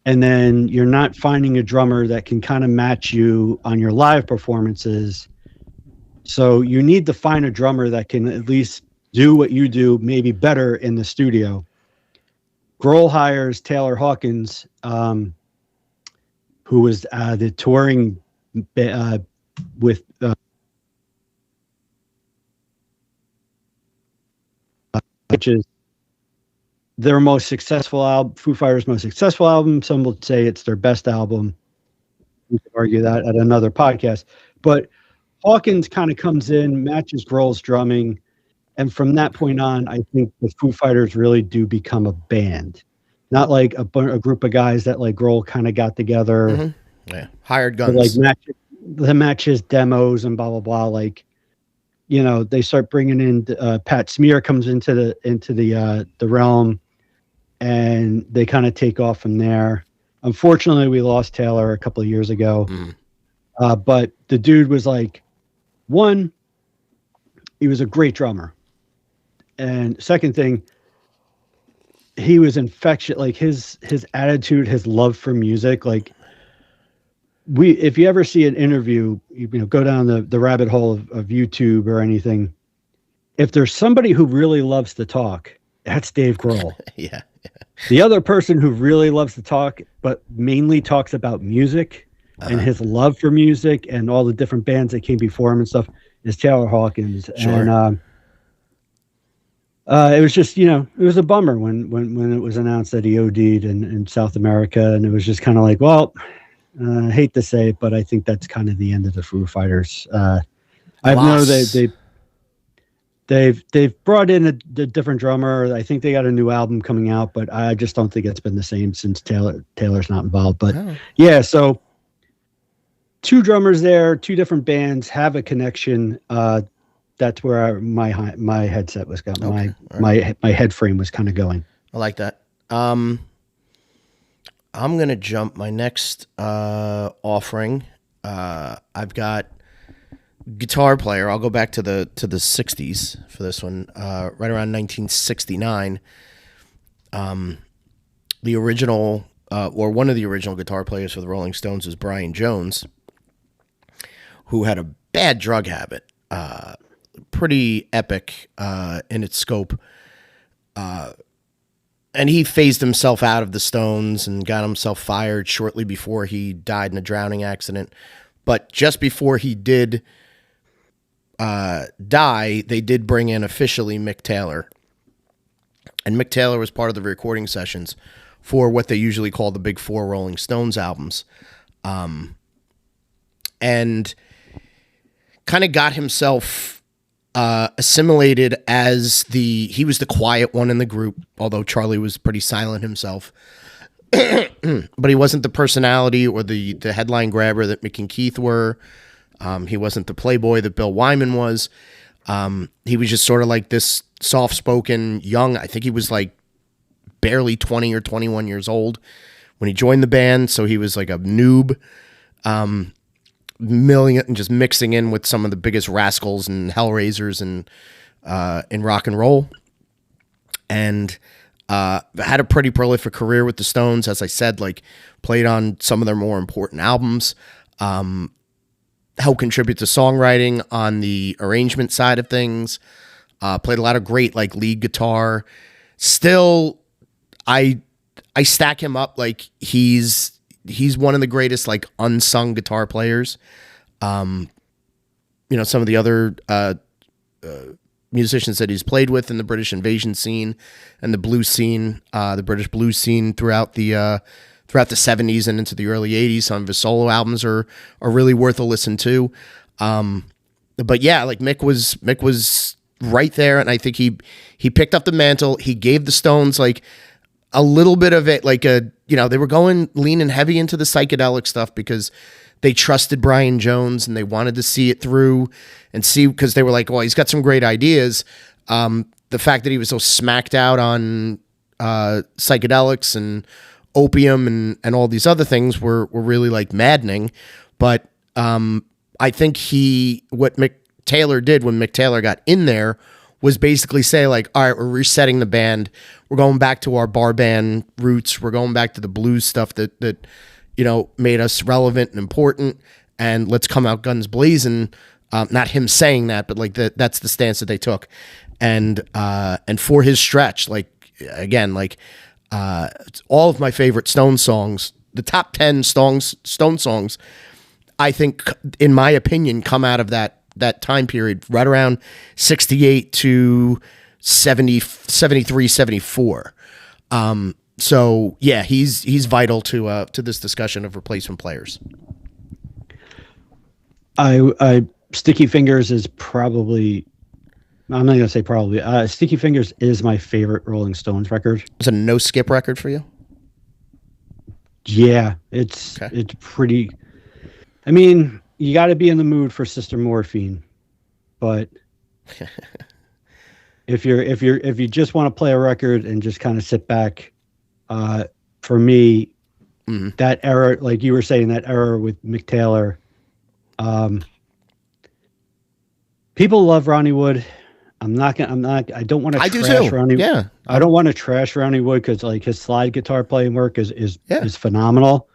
and then you're not finding a drummer that can kind of match you on your live performances. So you need to find a drummer that can at least do what you do, maybe better in the studio. Grohl hires Taylor Hawkins, who was the touring with which is their most successful album, Foo Fighters' most successful album. Some will say it's their best album. We could argue that at another podcast. But Hawkins kind of comes in, matches Grohl's drumming, and from that point on, I think the Foo Fighters really do become a band, not like a group of guys that like Grohl kind of got together. Mm-hmm. Yeah, hired guns. Like matches demos and blah blah blah. Like, you know, they start bringing in Pat Smear comes into the realm, and they kind of take off from there. Unfortunately, we lost Taylor a couple of years ago, but the dude was like, one, he was a great drummer, and second thing, he was infectious. Like his attitude, his love for music, like. If you ever see an interview, you know, go down the rabbit hole of YouTube or anything. If there's somebody who really loves to talk, that's Dave Grohl. Yeah. The other person who really loves to talk, but mainly talks about music and his love for music and all the different bands that came before him and stuff, is Taylor Hawkins. Sure. And it was just, you know, it was a bummer when it was announced that he OD'd in South America, and it was just kind of like, well. I hate to say it, but I think that's kind of the end of the Foo Fighters. I know they've brought in a different drummer. I think they got a new album coming out, but I just don't think it's been the same since Taylor's not involved. But yeah, so two drummers there, two different bands have a connection. That's where my headset was going. Okay. My head frame was kind of going. I like that. I'm going to jump my next offering. I've got guitar player. I'll go back to the 60s for this one. Right around 1969. The original, or one of the original guitar players for the Rolling Stones was Brian Jones, who had a bad drug habit. Pretty epic in its scope. And he phased himself out of the Stones and got himself fired shortly before he died in a drowning accident. But just before he did die, they did bring in officially Mick Taylor. And Mick Taylor was part of the recording sessions for what they usually call the Big Four Rolling Stones albums. And kind of got himself assimilated as he was the quiet one in the group, although Charlie was pretty silent himself. But he wasn't the personality or the headline grabber that Mick and Keith were. He wasn't the playboy that Bill Wyman was. He was just sort of like this soft-spoken young, I think he was like barely 20 or 21 years old when he joined the band, so he was like a noob. Milling it and just mixing in with some of the biggest rascals and hellraisers and in rock and roll, and had a pretty prolific career with the Stones. As I said, like played on some of their more important albums, helped contribute to songwriting on the arrangement side of things, played a lot of great like lead guitar. Still, I stack him up like he's one of the greatest like unsung guitar players. You know, some of the other musicians that he's played with in the British invasion scene and the blues scene, the British blues scene throughout the throughout the 70s and into the early 80s. Some of his solo albums are really worth a listen to. But yeah, like Mick was right there, and I think he picked up the mantle. He gave the Stones like a little bit of it, like they were leaning heavy into the psychedelic stuff because they trusted Brian Jones and they wanted to see it through and see, because they were like, well, he's got some great ideas. The fact that he was so smacked out on psychedelics and opium and all these other things were really like maddening. But I think what Mick Taylor did when Mick Taylor got in there was basically say like, all right, we're resetting the band. We're going back to our bar band roots. We're going back to the blues stuff that made us relevant and important. And let's come out guns blazing. Not him saying that, but like that's the stance that they took. And for his stretch, like again, like all of my favorite Stone songs, the top 10 Stone songs, I think, in my opinion, come out of that time period, right around 68 to 70, 73, 74. So yeah, he's vital to this discussion of replacement players. I Sticky Fingers is probably, I'm not gonna say probably. Sticky Fingers is my favorite Rolling Stones record. It's a no skip record for you. Yeah, it's pretty. I mean, you got to be in the mood for Sister Morphine, but if you just want to play a record and just kind of sit back, for me, that era, like you were saying, that era with Mick Taylor, people love Ronnie Wood. I don't want to trash Ronnie. Yeah. I don't want to trash Ronnie Wood because like his slide guitar playing work is phenomenal.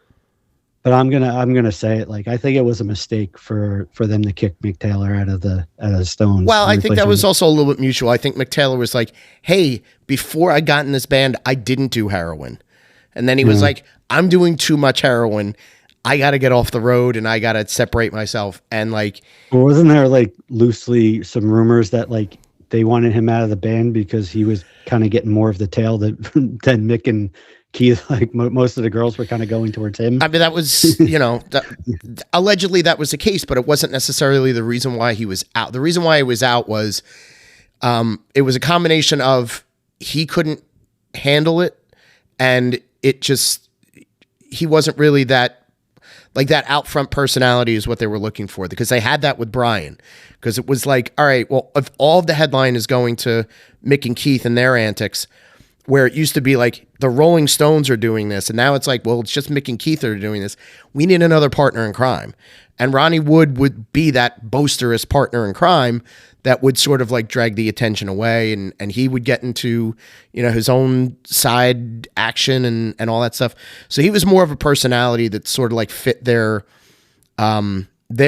But I'm gonna say it, like I think it was a mistake for them to kick Mick Taylor out of the Stones. Well, I think that was also a little bit mutual. I think Mick Taylor was like, "Hey, before I got in this band, I didn't do heroin," and then he was like, "I'm doing too much heroin. I got to get off the road and I got to separate myself." And like, wasn't there like loosely some rumors that like they wanted him out of the band because he was kind of getting more of the tail than Mick and Keith, like most of the girls were kind of going towards him. I mean, that was, allegedly that was the case, but it wasn't necessarily the reason why he was out. The reason why he was out was, it was a combination of he couldn't handle it, and he wasn't really that out front personality is what they were looking for, because they had that with Brian, because it was like, all right, well, if all of the headline is going to Mick and Keith and their antics, where it used to be like the Rolling Stones are doing this, and now it's like, well, it's just Mick and Keith that are doing this. We need another partner in crime. And Ronnie Wood would be that boisterous partner in crime that would sort of like drag the attention away, and he would get into, his own side action and all that stuff. So he was more of a personality that sort of like fit their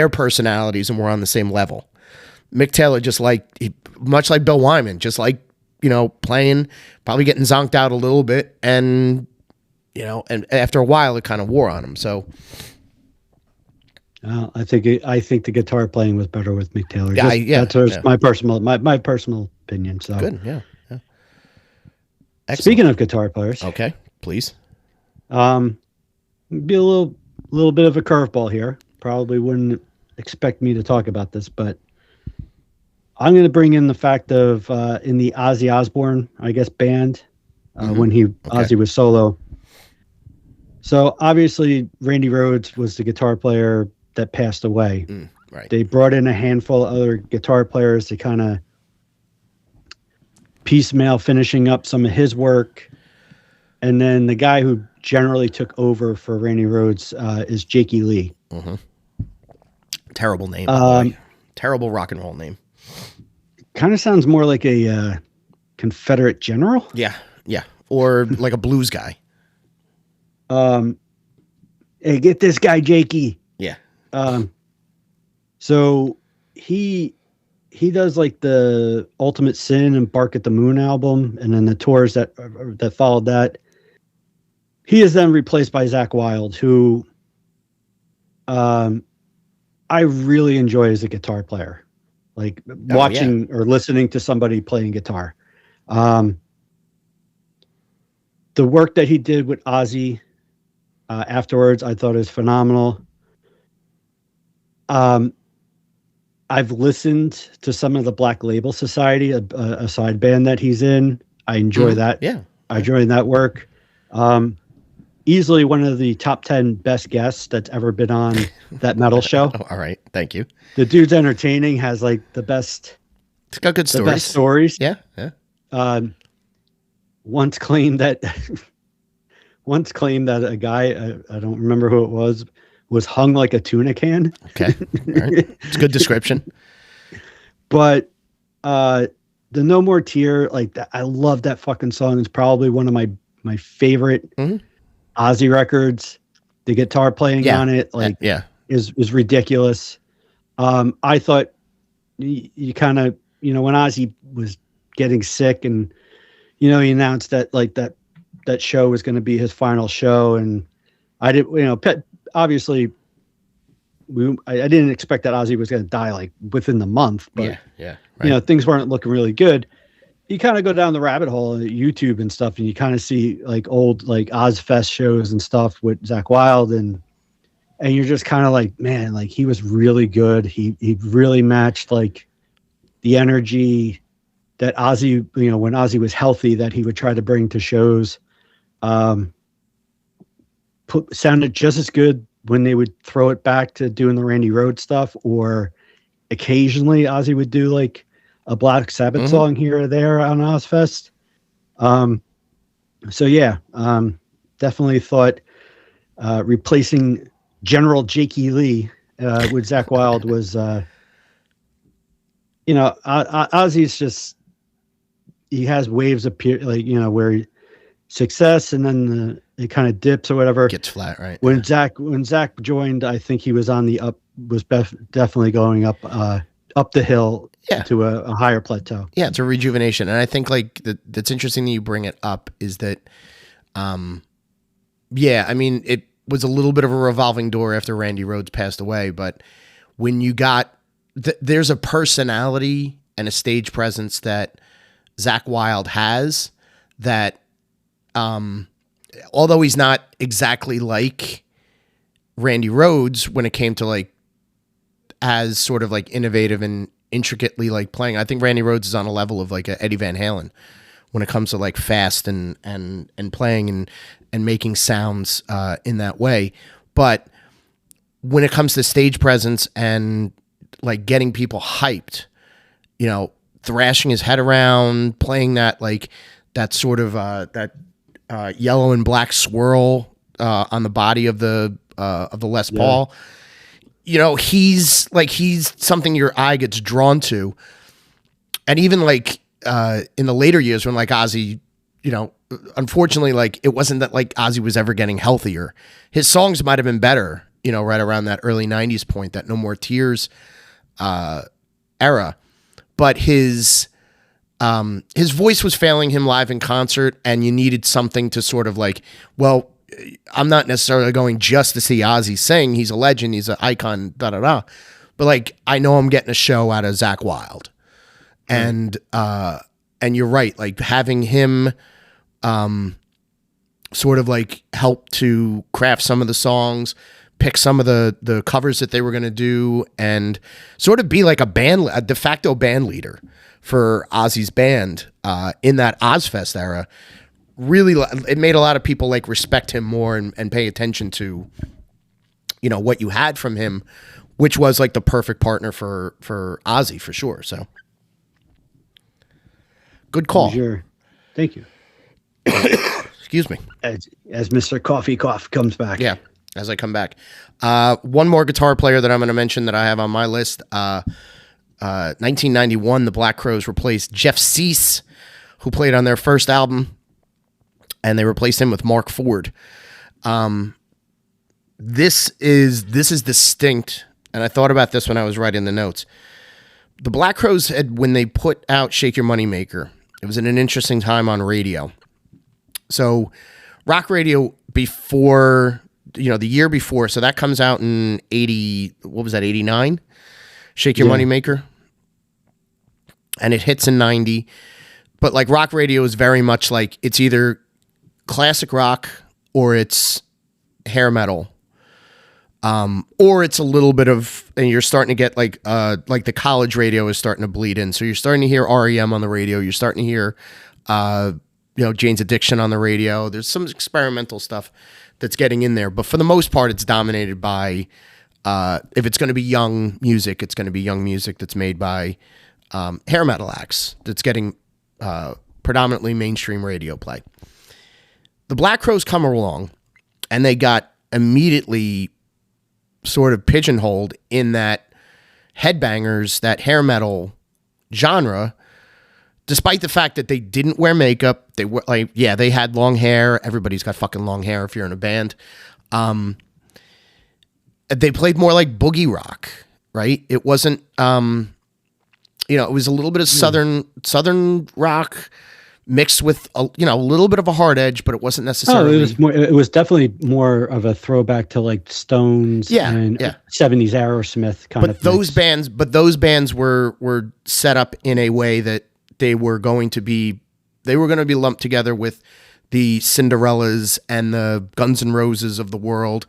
personalities and were on the same level. Mick Taylor much like Bill Wyman, just like, playing, probably getting zonked out a little bit, and and after a while it kind of wore on him. So I think the guitar playing was better with Mick Taylor. That's my personal opinion. So good, yeah. Excellent. Speaking of guitar players, okay, please. Be a little bit of a curveball here. Probably wouldn't expect me to talk about this, but I'm going to bring in the fact of in the Ozzy Osbourne, I guess, band when Ozzy was solo. So obviously Randy Rhoads was the guitar player that passed away. Right. They brought in a handful of other guitar players to kind of piecemeal finishing up some of his work. And then the guy who generally took over for Randy Rhoads is Jakey Lee. Mm-hmm. Terrible name. Terrible rock and roll name. Kind of sounds more like a Confederate general. Yeah. Or like a blues guy. Hey, get this guy Jakey. Yeah. So he does like the Ultimate Sin and Bark at the Moon album, and then the tours that followed that. He is then replaced by Zakk Wylde, who I really enjoy as a guitar player. Like watching or listening to somebody playing guitar. The work that he did with Ozzy afterwards. I thought it was phenomenal. I've listened to some of the Black Label Society, a side band that he's in. I enjoy that. Yeah. I enjoy that work. Easily one of the top 10 best guests that's ever been on that metal show. Oh, all right. Thank you. The dude's entertaining, has like the best stories. Yeah. Yeah. Once claimed that a guy, I don't remember who it was hung like a tuna can. Okay. All right. It's a good description. But the No More Tear, like that, I love that fucking song. It's probably one of my favorite Ozzy records. The guitar playing on it, like, is ridiculous. I thought you kind of, when Ozzy was getting sick and, he announced that like that show was going to be his final show. And I didn't, obviously I didn't expect that Ozzy was going to die like within the month, but right. Things weren't looking really good. You kind of go down the rabbit hole on YouTube and stuff, and you kind of see like old like Ozfest shows and stuff with Zakk Wylde, and you're just kind of like, man, like he was really good. He really matched like the energy that Ozzy, when Ozzy was healthy, that he would try to bring to shows. Sounded just as good when they would throw it back to doing the Randy Rhoads stuff, or occasionally Ozzy would do like a Black Sabbath song here or there on Ozfest. Definitely thought replacing General Jakey Lee with Zakk Wylde was, Ozzy's just, he has waves of where success and then it kind of dips or whatever. Gets flat, right? When Zakk joined, I think he was on the up, was definitely going up the hill to a higher plateau. Yeah, it's a rejuvenation. And I think like that's interesting that you bring it up is that, I mean, it was a little bit of a revolving door after Randy Rhoads passed away, but when you got, there's a personality and a stage presence that Zakk Wylde has that, although he's not exactly like Randy Rhoads when it came to like as sort of like innovative and intricately like playing, I think Randy Rhoads is on a level of like a Eddie Van Halen when it comes to like fast and playing and making sounds in that way. But when it comes to stage presence and like getting people hyped, thrashing his head around, playing that like that sort of that yellow and black swirl on the body of the Les Paul. He's something your eye gets drawn to. And even like in the later years when like Ozzy, unfortunately, like it wasn't that like Ozzy was ever getting healthier. His songs might have been better, right around that early 90s point, that No More Tears era. But his voice was failing him live in concert, and you needed something to sort of like, well, I'm not necessarily going just to see Ozzy sing. He's a legend. He's an icon, But like, I know I'm getting a show out of Zakk Wylde. And you're right. Like having him sort of like help to craft some of the songs, pick some of the covers that they were going to do, and sort of be like a de facto band leader for Ozzy's band in that Ozfest era. Really, it made a lot of people like respect him more and pay attention to, what you had from him, which was like the perfect partner for Ozzy for sure. So good call. Sure. Thank you. Excuse me. As Mr. Coffee Cough comes back. Yeah. As I come back. One more guitar player that I'm going to mention that I have on my list. 1991, the Black Crowes replaced Jeff Cease, who played on their first album, and they replaced him with Mark Ford. This is distinct, and I thought about this when I was writing the notes. The Black Crowes had, when they put out Shake Your Moneymaker, it was in an interesting time on radio. So rock radio before, the year before, so that comes out in 89? Shake Your Moneymaker. And it hits in 90. But like rock radio is very much like it's either classic rock or it's hair metal, or it's a little bit of, and you're starting to get like the college radio is starting to bleed in. So you're starting to hear REM on the radio. You're starting to hear, Jane's Addiction on the radio. There's some experimental stuff that's getting in there, but for the most part, it's dominated by, if it's going to be young music, it's going to be young music that's made by hair metal acts that's getting predominantly mainstream radio play. The Black Crowes come along, and they got immediately sort of pigeonholed in that headbangers, that hair metal genre, despite the fact that they didn't wear makeup. They were like, yeah, they had long hair. Everybody's got fucking long hair if you're in a band. They played more like boogie rock, right? It wasn't, it was a little bit of southern rock mixed with a little bit of a hard edge, but it wasn't necessarily. It was definitely more of a throwback to like Stones and 70s Aerosmith kind of. Those bands were set up in a way that they were going to be lumped together with the Cinderellas and the Guns N' Roses of the world.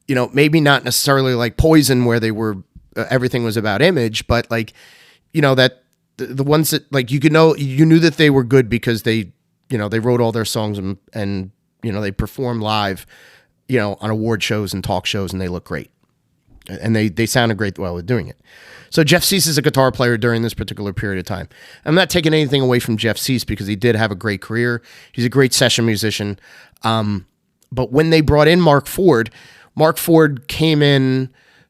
Maybe not necessarily like Poison, where they were everything was about image, but like, that the ones that like you knew that they were good because they wrote all their songs and they performed live, on award shows and talk shows, and they look great, and they sounded great while they're doing it. So Jeff Cease is a guitar player during this particular period of time. I'm not taking anything away from Jeff Cease because he did have a great career. He's a great session musician. But when they brought in Mark Ford came in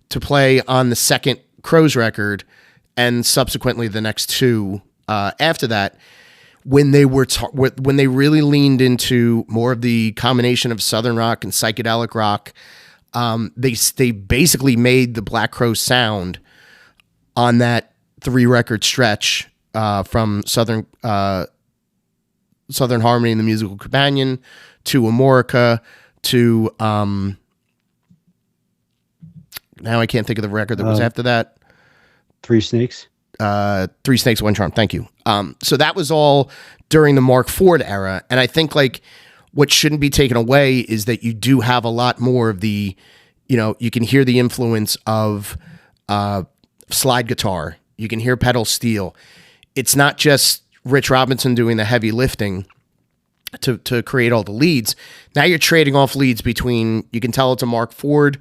to play on the second Crowes record and subsequently the next two after that, when they really leaned into more of the combination of Southern rock and psychedelic rock. They basically made the Black Crowes sound on that 3-record stretch from Southern Harmony and the Musical Companion to Amorica to now I can't think of the record that was after that. Three Snakes. Three Snakes, One Charm. Thank you. So that was all during the Mark Ford era, and I think like what shouldn't be taken away is that you do have a lot more of the, you can hear the influence of slide guitar. You can hear pedal steel. It's not just Rich Robinson doing the heavy lifting to create all the leads. Now you're trading off leads between, you can tell it's a Mark Ford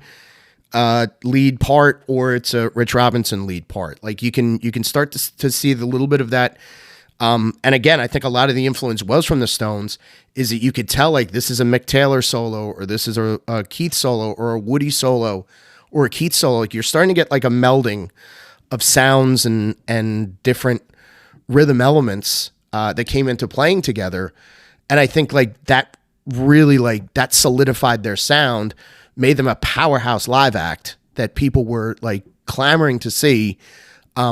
lead part or it's a Rich Robinson lead part. Like you can start to see the little bit of that. And again, I think a lot of the influence was from the Stones, is that you could tell like this is a Mick Taylor solo, or this is a Keith solo, or a Woody solo, or a Keith solo. Like you're starting to get like a melding of sounds and different rhythm elements that came into playing together. And I think like that really like that solidified their sound, made them a powerhouse live act that people were like clamoring to see.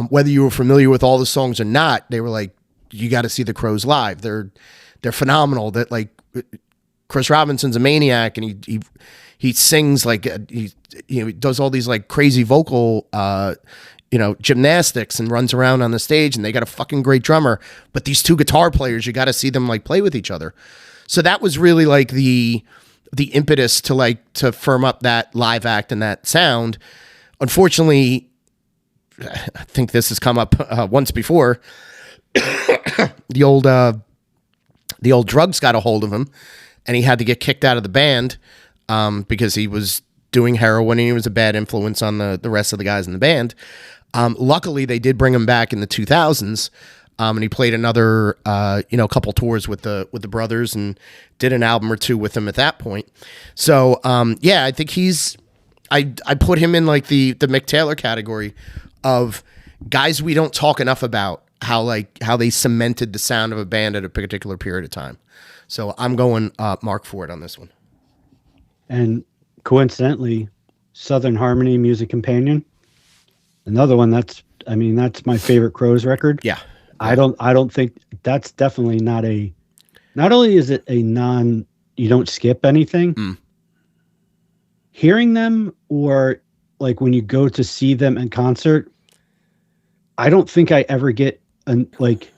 Whether you were familiar with all the songs or not, they were like, you got to see the Crowes live. They're phenomenal. That like Chris Robinson's a maniac, and he sings like he does all these like crazy vocal gymnastics and runs around on the stage, and they got a fucking great drummer. But these two guitar players, you got to see them like play with each other. So that was really like the impetus to firm up that live act and that sound. Unfortunately, I think this has come up once before. The old drugs got a hold of him, and he had to get kicked out of the band because he was doing heroin and he was a bad influence on the rest of the guys in the band. Luckily, they did bring him back in the 2000s, and he played another couple tours with the brothers and did an album or two with them at that point. So I think I put him in like the Mick Taylor category of guys we don't talk enough about how they cemented the sound of a band at a particular period of time. So I'm going Mark Ford on this one. And coincidentally, Southern Harmony Music Companion, another one that's my favorite Crowes record. Yeah. I don't think that's definitely not only is it a you don't skip anything. Hearing them, or like when you go to see them in concert, I don't think I ever get like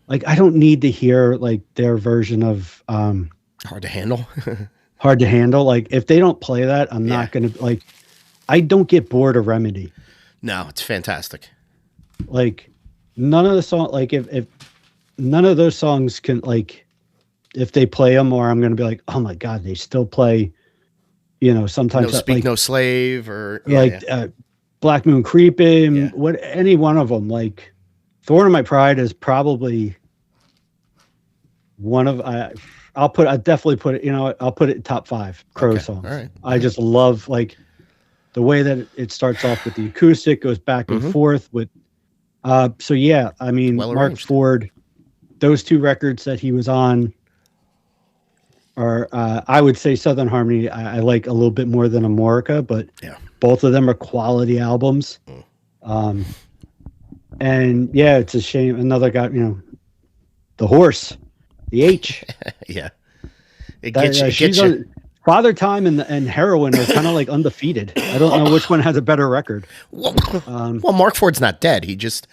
I don't need to hear like their version of Hard to Handle. hard to handle. Like if they don't play that, I'm not gonna like. I don't get bored of Remedy. No, it's fantastic. Like none of the song, like if none of those songs can like, if they play them, or I'm gonna be like, oh my god, they still play. You know, sometimes No Speak like, No Slave or Black Moon Creeping, what any one of them. Like Thorn of My Pride is probably one of I'll definitely put it. You know, I'll put it in top 5 Crow songs. All right. I just love like the way that it starts off with the acoustic, goes back and forth with. So yeah, I mean, Mark Ford, those 2 records that he was on. Or I would say Southern Harmony I like a little bit more than Amorica, but both of them are quality albums. And yeah, it's a shame. Another guy, you know, the horse, the H. It gets you. Father Time and Heroin are kind of like undefeated. I don't know which one has a better record. Well, Mark Ford's not dead. He just,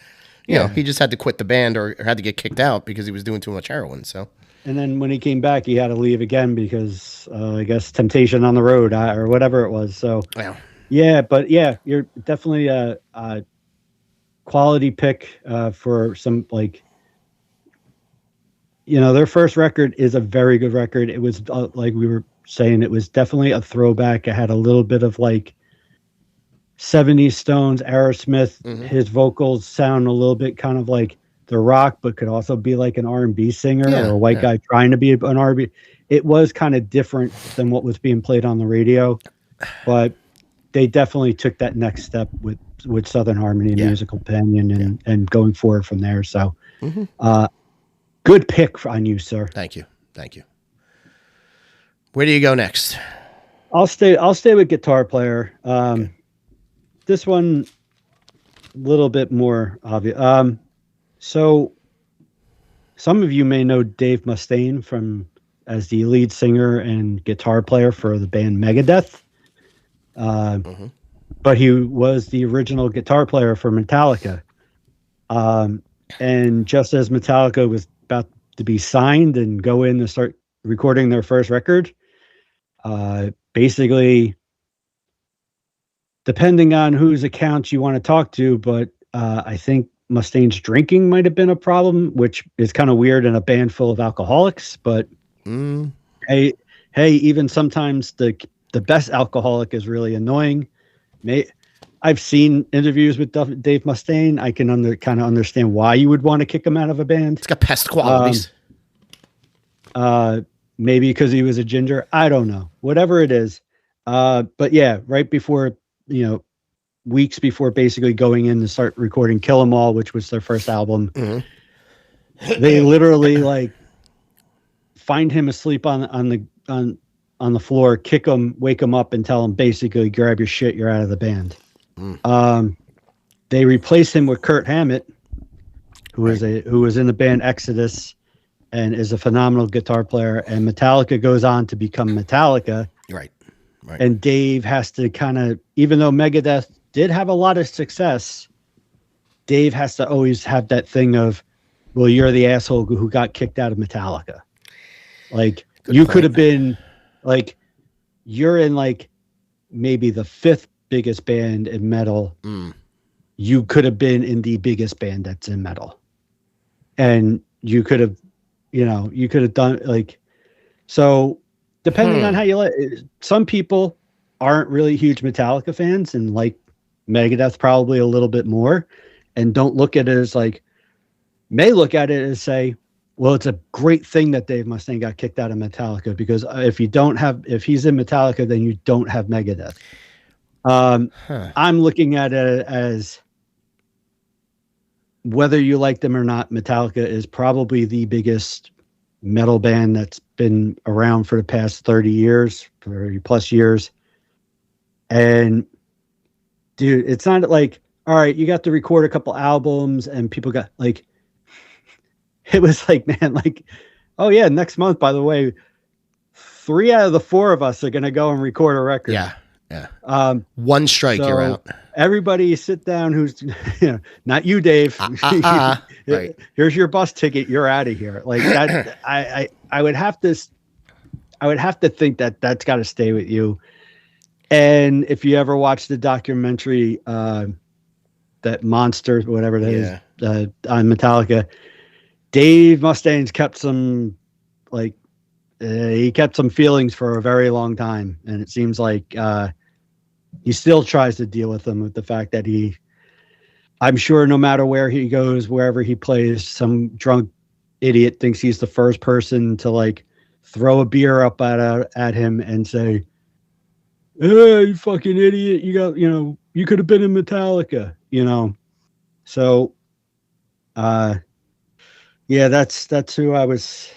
you know, he just had to quit the band or had to get kicked out because he was doing too much heroin. So. And then when he came back, he had to leave again because I guess Temptation on the Road or whatever it was. So, but you're definitely a quality pick for some like, you know, their first record is a very good record. It was like we were saying, it was definitely a throwback. It had a little bit of like 70s Stones, Aerosmith. His vocals sound a little bit kind of like The Rock, but could also be like an R&B singer or a white guy trying to be an R&B. It was kind of different than what was being played on the radio, but they definitely took that next step with Southern Harmony and Musical Companion and going forward from there. So, good pick on you, sir. Thank you. Where do you go next? I'll stay with Guitar Player. This one, a little bit more obvious. So some of you may know Dave Mustaine as the lead singer and guitar player for the band Megadeth. But he was the original guitar player for Metallica. And just as Metallica was about to be signed and go in and start recording their first record, basically, depending on whose accounts you want to talk to, but I think Mustaine's drinking might have been a problem, which is kind of weird in a band full of alcoholics. But hey, even sometimes the best alcoholic is really annoying. I've seen interviews with Dave Mustaine. I can kind of understand why you would want to kick him out of a band. It's got pest qualities. Maybe because he was a ginger. I don't know. Whatever it is. But yeah, right before, weeks before basically going in to start recording Kill 'Em All, which was their first album, they literally like find him asleep on the floor, kick him, wake him up, and tell him basically, grab your shit, you're out of the band. They replace him with Kurt Hammett, who was in the band Exodus and is a phenomenal guitar player. And Metallica goes on to become Metallica. Right. And Dave has to kind of, even though Megadeth did have a lot of success, Dave has to always have that thing of, well, you're the asshole who got kicked out of Metallica. Like, could have been, like, you're in, like, maybe the 5th biggest band in metal. You could have been in the biggest band that's in metal. And you could have, you could have done, like, so depending on how you like, some people aren't really huge Metallica fans and like Megadeth probably a little bit more and don't look at it as like, may look at it as say, well, it's a great thing that Dave Mustaine got kicked out of Metallica because if he's in Metallica, then you don't have Megadeth. I'm looking at it as whether you like them or not, Metallica is probably the biggest metal band that's been around for the past 30 plus years. And dude, it's not like, all right, you got to record a couple albums and people got like, it was like, man, like, oh yeah, next month, by the way, 3 out of the 4 of us are going to go and record a record. Yeah. One strike, so you're out. Everybody sit down. Who's, not you, Dave. Right. Here's your bus ticket. You're out of here. Like that. I would have to. I would have to think that that's got to stay with you. And if you ever watch the documentary, that Monster, whatever it is, on Metallica, Dave Mustaine's kept some, like, he kept some feelings for a very long time. And it seems like he still tries to deal with them, with the fact that I'm sure no matter where he goes, wherever he plays, some drunk idiot thinks he's the first person to, like, throw a beer up at him and say, "Hey, you fucking idiot. You could have been in Metallica," So, yeah, that's who I was.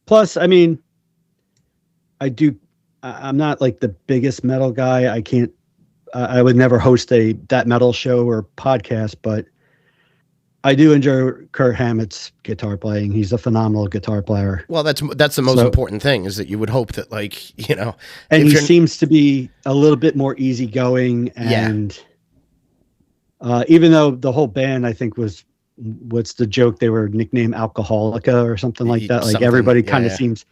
Plus, I mean, I'm not like the biggest metal guy. I would never host that metal show or podcast, but I do enjoy Kurt Hammett's guitar playing. He's a phenomenal guitar player. Well, that's the most important thing, is that you would hope that, like, and he seems to be a little bit more easygoing. And even though the whole band, I think, what's the joke? They were nicknamed Alcoholica or something like that. Like, everybody kind of seems,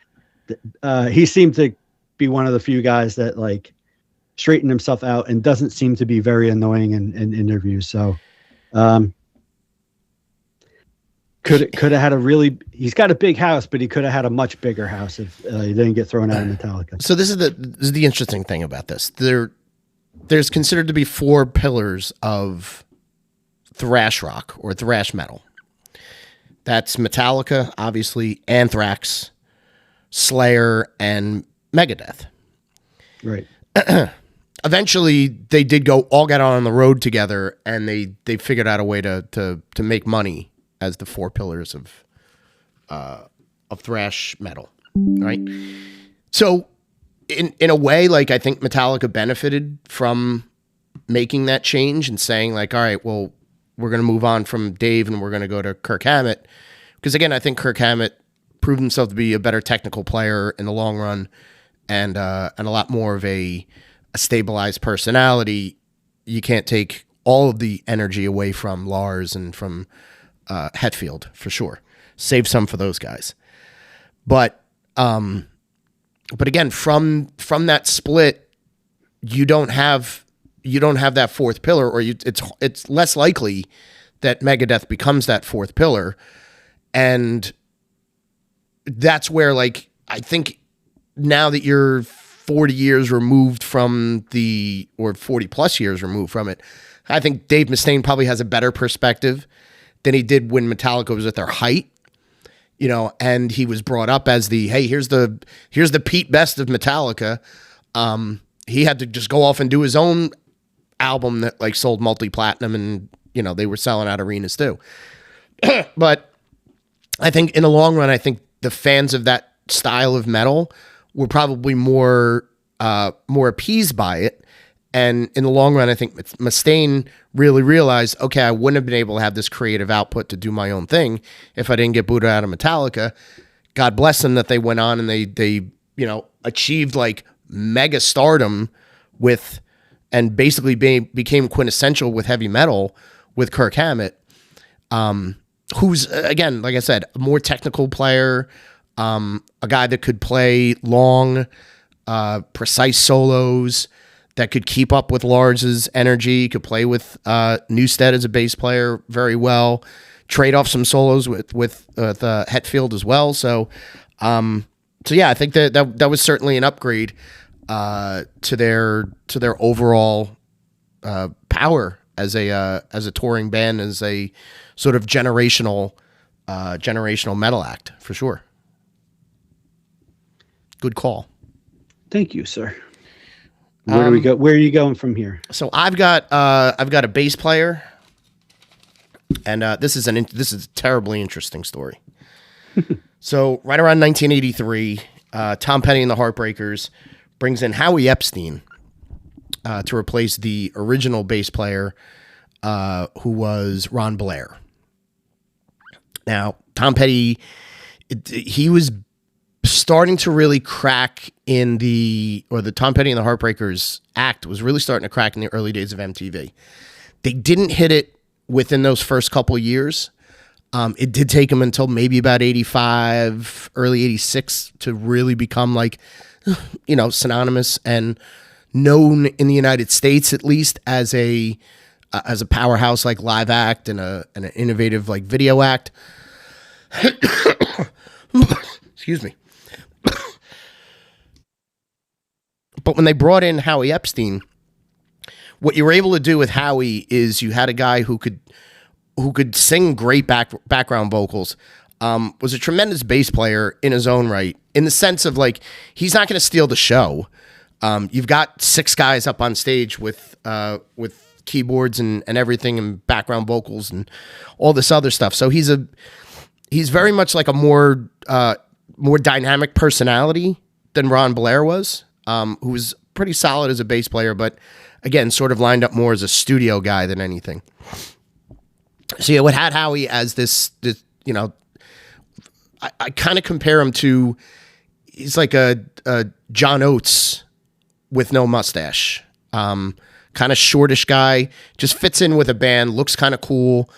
he seemed to be one of the few guys that, like, straightened himself out and doesn't seem to be very annoying in interviews. So, could have had he's got a big house, but he could have had a much bigger house if he didn't get thrown out of Metallica. So this is the interesting thing about this. There's considered to be 4 pillars of thrash rock or thrash metal. That's Metallica, obviously, Anthrax, Slayer, and Megadeth. Right. Eventually, they did all got on the road together, and they figured out a way to make money as the 4 pillars of thrash metal, right? So, in a way, like, I think Metallica benefited from making that change and saying, like, all right, well, we're going to move on from Dave and we're going to go to Kirk Hammett, because again, I think Kirk Hammett proved himself to be a better technical player in the long run, and a lot more of a stabilized personality. You can't take all of the energy away from Lars and from Hetfield, for sure. Save some for those guys. But again, from that split, you don't have that 4th pillar, or it's less likely that Megadeth becomes that 4th pillar. And that's where, like, I think now that you're 40 years removed from or 40 plus years removed from it, I think Dave Mustaine probably has a better perspective than he did when Metallica was at their height, and he was brought up as hey, here's the Pete Best of Metallica. He had to just go off and do his own album that, like, sold multi-platinum, and they were selling out arenas too. But I think in the long run, I think the fans of that style of metal were probably more appeased by it. And in the long run, I think Mustaine really realized, okay, I wouldn't have been able to have this creative output to do my own thing if I didn't get booted out of Metallica. God bless them that they went on and they achieved, like, mega stardom and basically became quintessential with heavy metal with Kirk Hammett, who's, again, like I said, a more technical player, a guy that could play long, precise solos, that could keep up with Lars's energy, could play with Newsted as a bass player very well, trade off some solos with Hetfield as well. So yeah, I think that was certainly an upgrade to their overall power as a touring band, as a sort of generational metal act, for sure. Good call. Thank you, sir. Where do we go? Where are you going from here? So I've got a bass player, and this is a terribly interesting story. So right around 1983, Tom Petty and the Heartbreakers brings in Howie Epstein to replace the original bass player, who was Ron Blair. Now, Tom Petty, he was starting to really crack the Tom Petty and the Heartbreakers act was really starting to crack in the early days of MTV. They didn't hit it within those first couple years. It did take him until maybe about 85, early 86 to really become like, synonymous and known in the United States, at least as a powerhouse like live act and an innovative like video act. Excuse me. But when they brought in Howie Epstein, what you were able to do with Howie is you had a guy who could sing great background vocals, was a tremendous bass player in his own right, in the sense of like, he's not going to steal the show. You've got 6 guys up on stage with keyboards and everything and background vocals and all this other stuff. So he's very much like a more dynamic personality than Ron Blair was, who was pretty solid as a bass player, but again, sort of lined up more as a studio guy than anything. So yeah, what had Howie as this I kind of compare him to, he's like a John Oates with no mustache. Kind of shortish guy, just fits in with a band, looks kind of cool,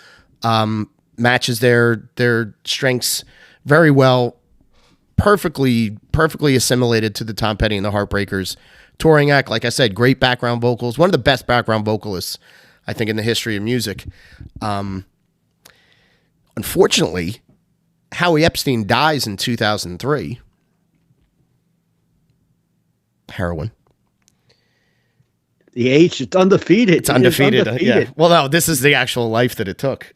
matches their strengths very well, perfectly assimilated to the Tom Petty and the Heartbreakers touring act. Like I said, great background vocals, one of the best background vocalists, I think, in the history of music. Unfortunately, Howie Epstein dies in 2003. Heroin. The H, it's undefeated. It's undefeated. Yeah. Well, no, this is the actual life that it took,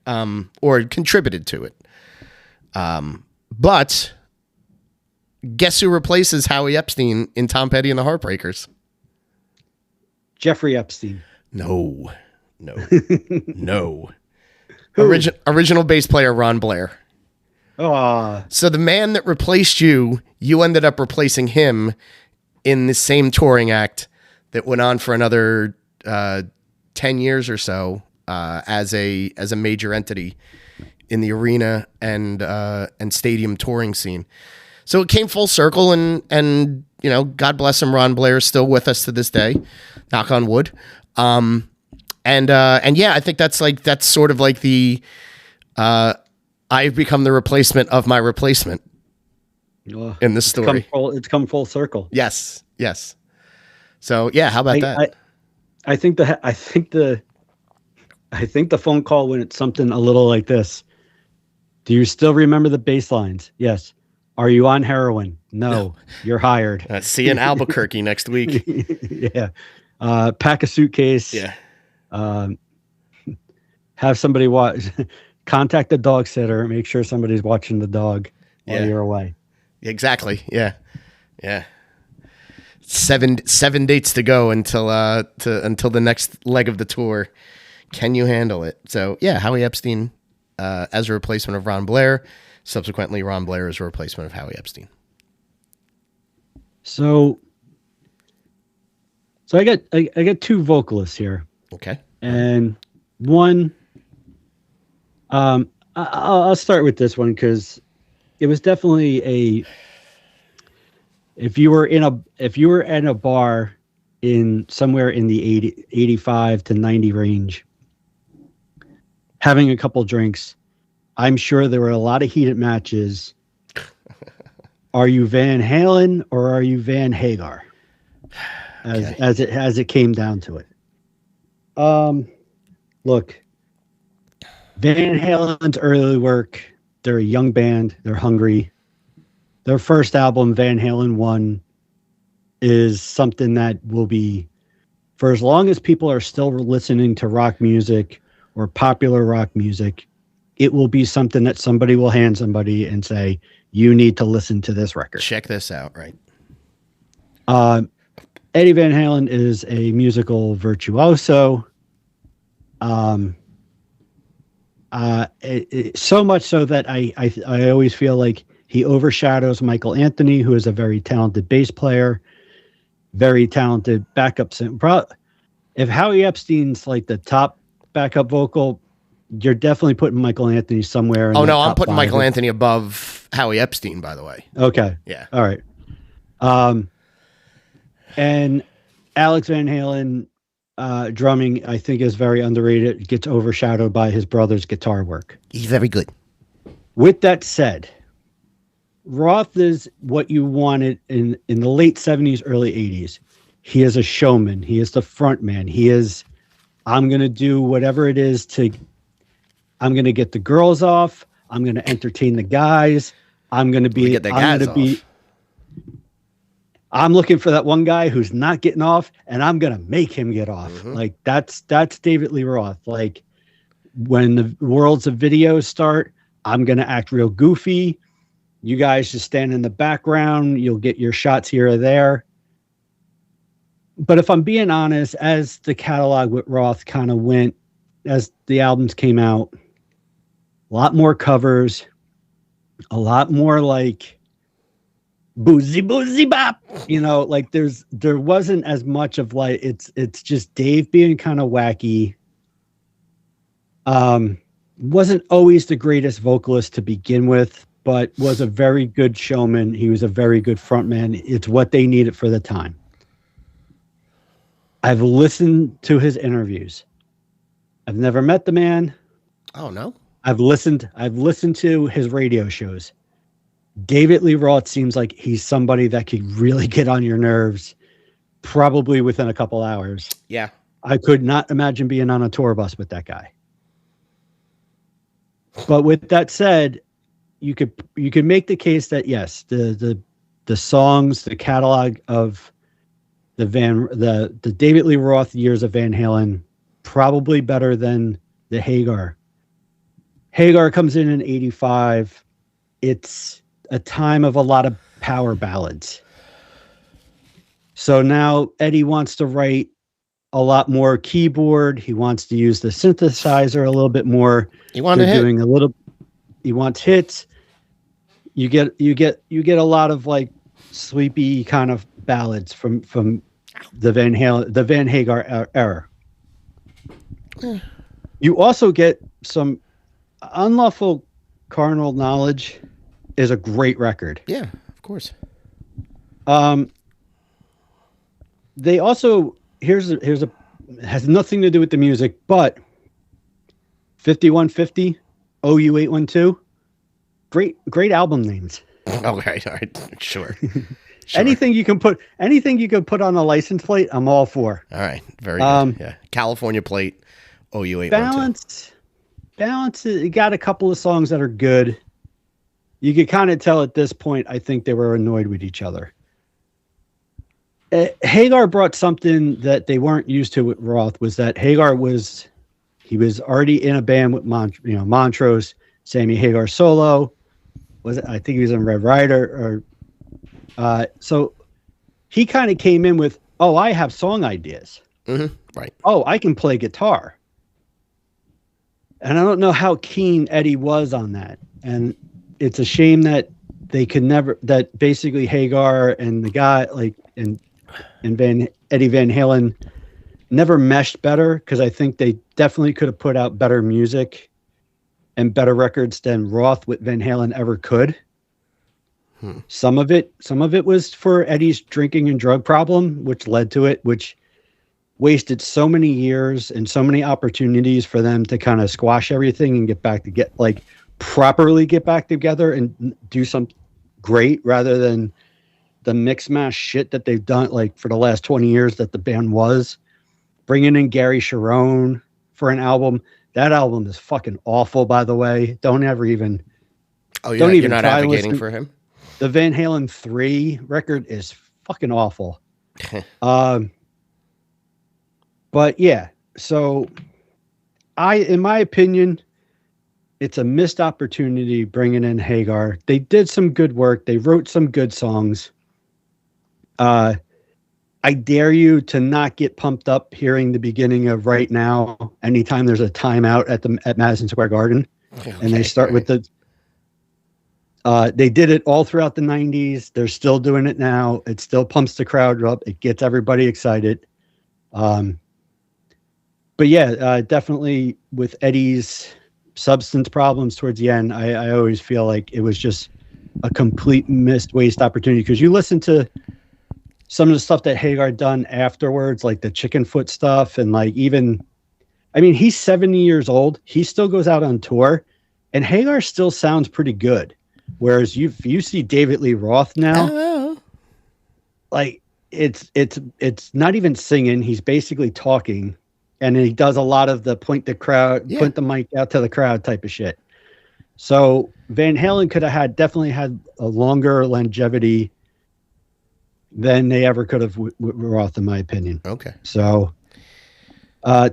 or contributed to it. But guess who replaces Howie Epstein in Tom Petty and the Heartbreakers? Jeffrey Epstein. No. Original bass player Ron Blair. Oh. So the man that replaced you ended up replacing him in the same touring act that went on for another 10 years or so as a major entity in the arena and stadium touring scene. So it came full circle, and God bless him, Ron Blair is still with us to this day, knock on wood. And yeah, I think that's sort of like the I've become the replacement of my replacement in this story. It's come full circle. Yes. So yeah, how about that? I think the phone call went something a little like this. Do you still remember the bass lines? Yes. Are you on heroin? No. You're hired. See you in Albuquerque next week. Yeah. Pack a suitcase. Yeah. Have somebody watch. Contact the dog sitter. Make sure somebody's watching the dog while you're away. Exactly. Yeah. 7 dates to go until the next leg of the tour. Can you handle it? So yeah, Howie Epstein as a replacement of Ron Blair. Subsequently, Ron Blair is a replacement of Howie Epstein. So I got 2 vocalists here. Okay. And one, I'll start with this one because it was definitely if you were in a bar in somewhere in the 85 to 90 range, having a couple drinks, I'm sure there were a lot of heated matches. Are you Van Halen or are you Van Hagar? As it came down to it. Look, Van Halen's early work, they're a young band, they're hungry. Their first album, Van Halen 1, is something that will be, for as long as people are still listening to rock music or popular rock music, it will be something that somebody will hand somebody and say, you need to listen to this record. Check this out, right? Eddie Van Halen is a musical virtuoso. So much so that I always feel like he overshadows Michael Anthony, who is a very talented bass player, very talented backup singer. If Howie Epstein's like the top backup vocal, you're definitely putting Michael Anthony somewhere. Oh no, I'm putting Michael Anthony above Howie Epstein, by the way. Okay. Yeah. All right. And Alex Van Halen drumming, I think, is very underrated. It gets overshadowed by his brother's guitar work. He's very good. With that said, Roth is what you wanted in the late 70s, early 80s. He is a showman. He is the front man. He is, I'm going to do whatever it is I'm going to get the girls off. I'm going to entertain the guys. I'm going to be, I'm looking for that one guy who's not getting off, and I'm going to make him get off. Mm-hmm. Like that's David Lee Roth. Like when the worlds of videos start, I'm going to act real goofy. You guys just stand in the background. You'll get your shots here or there. But if I'm being honest, as the catalog with Roth kind of went, as the albums came out, a lot more covers, a lot more like boozy bop, you know, like there wasn't as much of like, it's just Dave being kind of wacky. Wasn't always the greatest vocalist to begin with, but was a very good showman. He was a very good frontman. It's what they needed for the time. I've listened to his interviews. I've never met the man. Oh, no? I've listened to his radio shows. David Lee Roth seems like he's somebody that could really get on your nerves probably within a couple hours. Yeah. I could not imagine being on a tour bus with that guy. But with that said, you could make the case that yes, the songs, the catalog of the David Lee Roth years of Van Halen, probably better than the Hagar. Hagar comes in 85. It's a time of a lot of power ballads. So now Eddie wants to write a lot more keyboard. He wants to use the synthesizer a little bit more. He wants hits. You get a lot of like sleepy kind of ballads from the Van Hagar era. You also get some Unlawful Carnal Knowledge is a great record. Yeah, of course. They also has nothing to do with the music, but 5150 OU812, great album names. Okay, all right, sure. Anything you can put on a license plate, I'm all for. All right, very good. Yeah, California plate, OU812. Balance. You got a couple of songs that are good. You could kind of tell at this point, I think they were annoyed with each other. Hagar brought something that they weren't used to with Roth, was that he was already in a band with Montrose, Sammy Hagar solo. I think he was in Red Rider, so he kind of came in with, oh, I have song ideas. Mm-hmm. Right. Oh, I can play guitar. And I don't know how keen Eddie was on that. And it's a shame that that basically Hagar and the guy and Eddie Van Halen never meshed better, because I think they definitely could have put out better music and better records than Roth with Van Halen ever could. Some of it was for Eddie's drinking and drug problem, which led to it, which wasted so many years and so many opportunities for them to kind of squash everything and properly get back together and do something great, rather than the mix mash shit that they've done like for the last 20 years that the band was. Bringing in Gary Sharon for an album. That album is fucking awful, by the way. Don't ever even. Oh, you're not advocating for him? The Van Halen 3 record is fucking awful. But yeah, so in my opinion, it's a missed opportunity bringing in Hagar. They did some good work. They wrote some good songs. I dare you to not get pumped up hearing the beginning of Right Now anytime there's a timeout at Madison Square Garden. Okay, and they start with they did it all throughout the 90s. They're still doing it now. It still pumps the crowd up. It gets everybody excited. But yeah, definitely with Eddie's substance problems towards the end, I always feel like it was just a complete waste opportunity, because you listen to some of the stuff that Hagar done afterwards, like the chicken foot stuff, and he's 70 years old. He still goes out on tour, And Hagar still sounds pretty good. Whereas you see David Lee Roth now, like it's not even singing. He's basically talking, and he does a lot of the point the mic out to the crowd type of shit. So Van Halen could have definitely had a longer longevity than they ever could have with Roth, in my opinion. Okay. So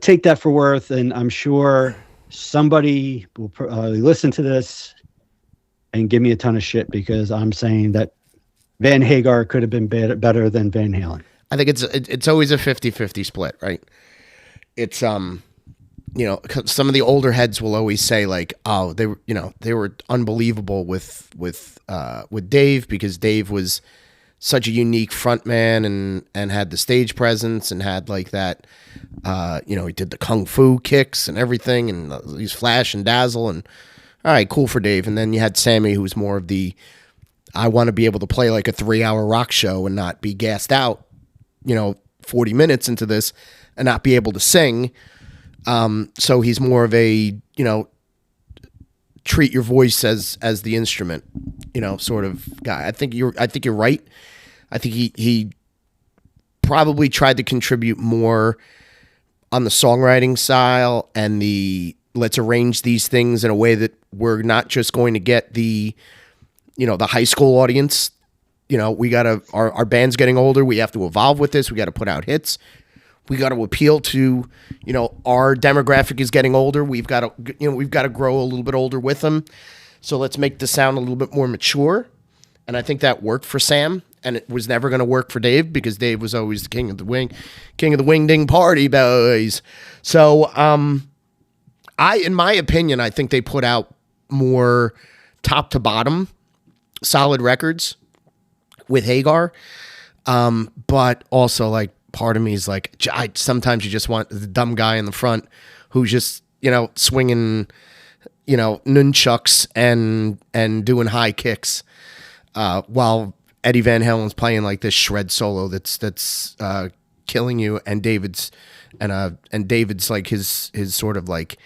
take that for worth, and I'm sure somebody will listen to this and give me a ton of shit because I'm saying that Van Hagar could have been better than Van Halen. I think it's always a 50-50 split, right? It's some of the older heads will always say like, oh, they were unbelievable with Dave because Dave was such a unique frontman and had the stage presence and had like that, he did the kung fu kicks and everything and these flash and dazzle and all right, cool for Dave. And then you had Sammy, who's more of the, I want to be able to play like a 3-hour rock show and not be gassed out, 40 minutes into this and not be able to sing. So he's more of a, treat your voice as the instrument, sort of guy. I think you're right. I think he probably tried to contribute more on the songwriting style and the let's arrange these things in a way that we're not just going to get the, the high school audience. We gotta, our band's getting older. We have to evolve with this. We got to put out hits. We got to appeal to, our demographic is getting older. We've got to grow a little bit older with them. So let's make the sound a little bit more mature. And I think that worked for Sam, and it was never going to work for Dave because Dave was always the king of the wing ding party boys. So, in my opinion, I think they put out more top to bottom solid records with Hagar. But also like, part of me is like, sometimes you just want the dumb guy in the front who's just, swinging, nunchucks and doing high kicks, while Eddie Van Halen's playing like this shred solo that's killing you, and David's like his sort of like,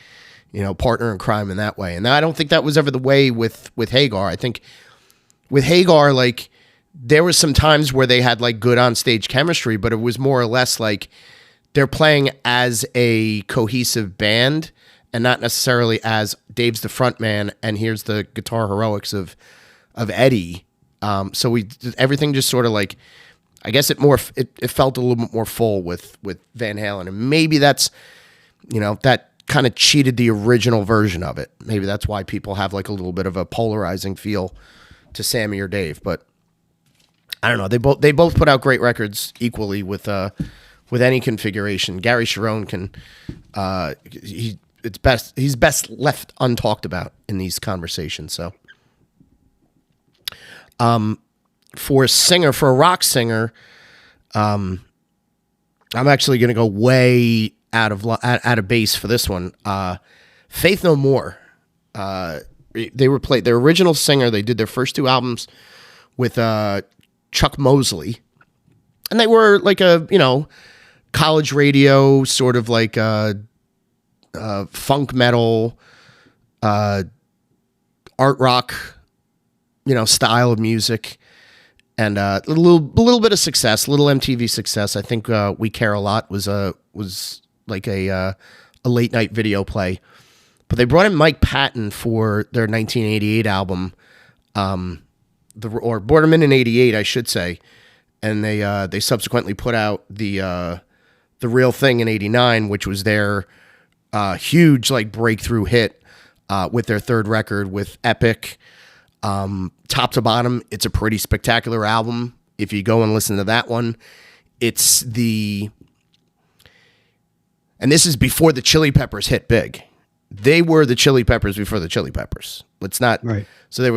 partner in crime in that way. And I don't think that was ever the way with Hagar. I think with Hagar, like, there was some times where they had like good on stage chemistry, but it was more or less like they're playing as a cohesive band and not necessarily as Dave's the front man and here's the guitar heroics of Eddie. So everything just sort of like, I guess it felt a little bit more full with Van Halen, and maybe that's, that kind of cheated the original version of it. Maybe that's why people have like a little bit of a polarizing feel to Sammy or Dave, but I don't know. They both put out great records equally with any configuration. Gary Sharon can he's best left untalked about in these conversations. So, for a rock singer, I'm actually going to go way out of base for this one. Faith No More. They were their original singer. They did their first 2 albums with Chuck Mosley, and they were like a college radio sort of like funk metal, art rock, style of music, and a little bit of success, little MTV success. I think We Care a Lot was like a late night video play, but they brought in Mike Patton for their 1988 album. Or brought him in '88, I should say, and they subsequently put out the Real Thing in '89, which was their huge like breakthrough hit with their third record with Epic. Top to bottom, it's a pretty spectacular album. If you go and listen to that one, and this is before the Chili Peppers hit big. They were the Chili Peppers before the Chili Peppers. Let's not. Right. So there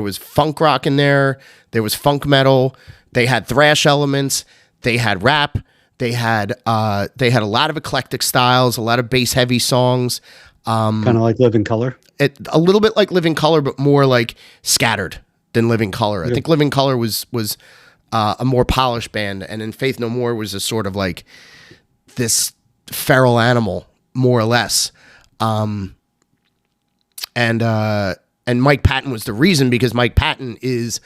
was funk rock in there. There was funk metal. They had thrash elements. They had rap. They had a lot of eclectic styles, a lot of bass heavy songs. Kind of like Living Color. A little bit like Living Color, but more like scattered than Living Color. I think Living Color was a more polished band, and then Faith No More was a sort of like this feral animal, more or less. and Mike Patton was the reason, because Mike Patton is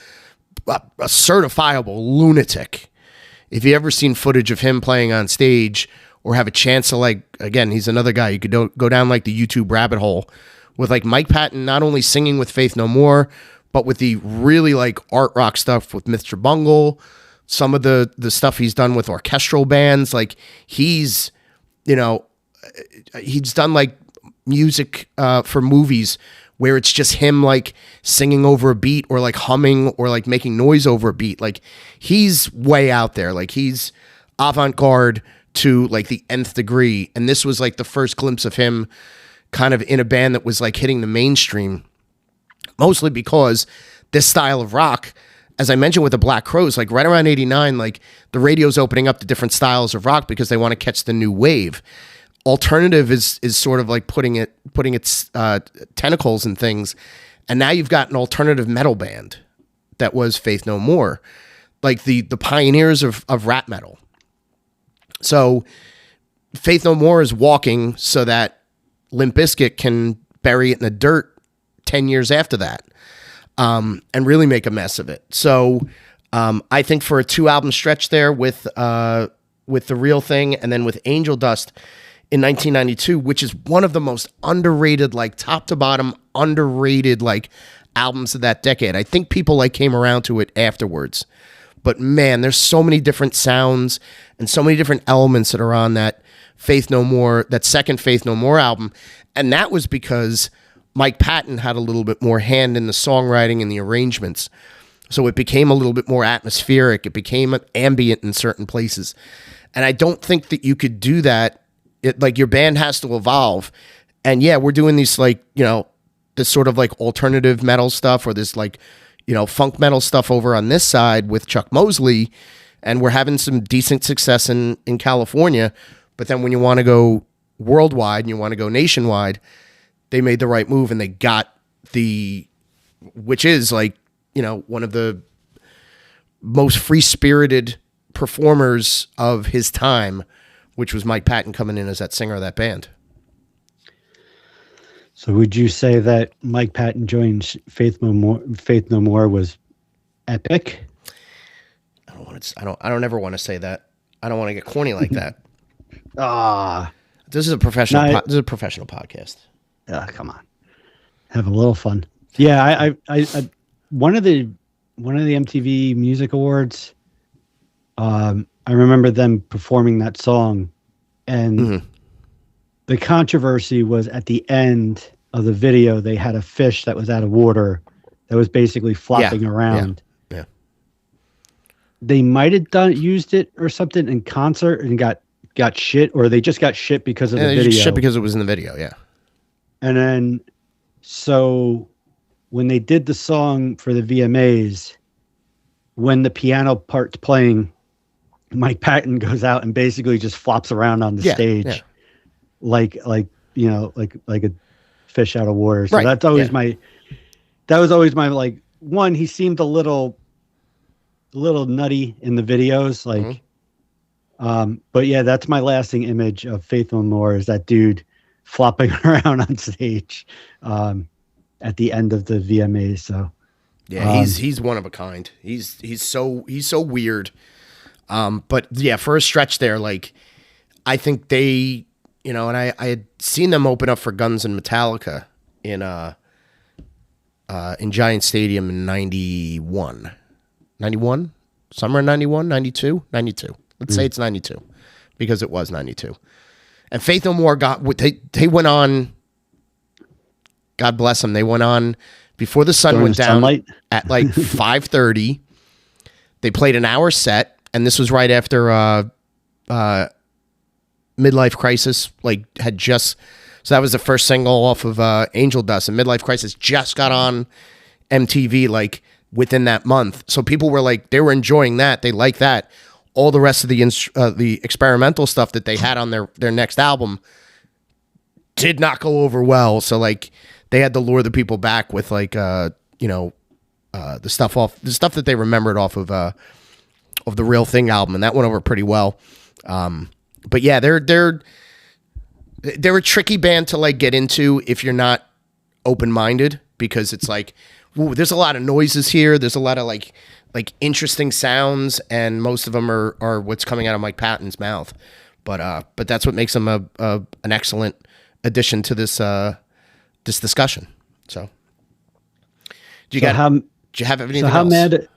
a certifiable lunatic. If you ever seen footage of him playing on stage, or have a chance to, like, again, he's another guy you could go down like the YouTube rabbit hole with, like, Mike Patton not only singing with Faith No More, but with the really like art rock stuff with Mr. Bungle, some of the stuff he's done with orchestral bands. Like, he's, you know, he's done like music for movies where it's just him like singing over a beat, or like humming, or like making noise over a beat. Like, he's way out there. Like, he's avant-garde to like the nth degree. And this was like the first glimpse of him kind of in a band that was like hitting the mainstream, mostly because this style of rock, as I mentioned with the Black Crowes, like right around 89, like the radio's opening up to different styles of rock because they want to catch the new wave. Alternative is sort of like putting its tentacles in things. And now you've got an alternative metal band that was Faith No More, like the pioneers of rap metal. So Faith No More is walking so that Limp Bizkit can bury it in the dirt 10 years after that, and really make a mess of it. So I think for a 2-album stretch there with The Real Thing, and then with Angel Dust in 1992, which is one of the most underrated, like top to bottom underrated like albums of that decade. I think people like came around to it afterwards. But man, there's so many different sounds and so many different elements that are on that Faith No More, that second Faith No More album. And that was because Mike Patton had a little bit more hand in the songwriting and the arrangements. So it became a little bit more atmospheric. It became ambient in certain places. And I don't think that you could do that. Like, your band has to evolve. And yeah, we're doing these like, you know, this sort of like alternative metal stuff, or this like, you know, funk metal stuff over on this side with Chuck Mosley, and we're having some decent success in California. But then when you want to go worldwide and you want to go nationwide, they made the right move, and they got which is like, you know, one of the most free-spirited performers of his time, which was Mike Patton coming in as that singer of that band. So would you say that Mike Patton joining Faith No More was epic? I don't ever want to say that. I don't want to get corny like that. This is a professional. This is a professional podcast. Come on, have a little fun. Yeah, I one of the MTV Music Awards. I remember them performing that song, and the controversy was at the end of the video. They had a fish that was out of water that was basically flopping around. Yeah. They might have used it or something in concert and got shit, or they just got shit because of the video. Shit because it was in the video, yeah. And then, so when they did the song for the VMAs, when the piano part's playing, Mike Patton goes out and basically just flops around on the stage, like you know, like a fish out of water. So that's always that was always my like one. He seemed a little nutty in the videos, like. But yeah, that's my lasting image of Faith No More, is that dude flopping around on stage at the end of the VMAs. So yeah, he's one of a kind. He's so weird. But yeah, for a stretch there, like, I think they, you know, and I had seen them open up for Guns and Metallica in Giant Stadium in 91, summer 91, 92. Let's say it's 92, because it was 92. And Faith No More they went on, God bless them, they went on before the sun went down at like 5:30. They played an hour set, and this was right after Midlife Crisis, like, had just, so that was the first single off of Angel Dust, and Midlife Crisis just got on MTV like within that month. So people were like, they were enjoying that, they liked that. All the rest of the experimental stuff that they had on their next album did not go over well. So like, they had to lure the people back with like the stuff that they remembered off of the Real Thing album, and that went over pretty well. But yeah, they're a tricky band to like get into if you're not open-minded because it's like, ooh, there's a lot of noises here. There's a lot of like interesting sounds, and most of them are what's coming out of Mike Patton's mouth. But that's what makes him an excellent addition to this this discussion. So, do you have anything else?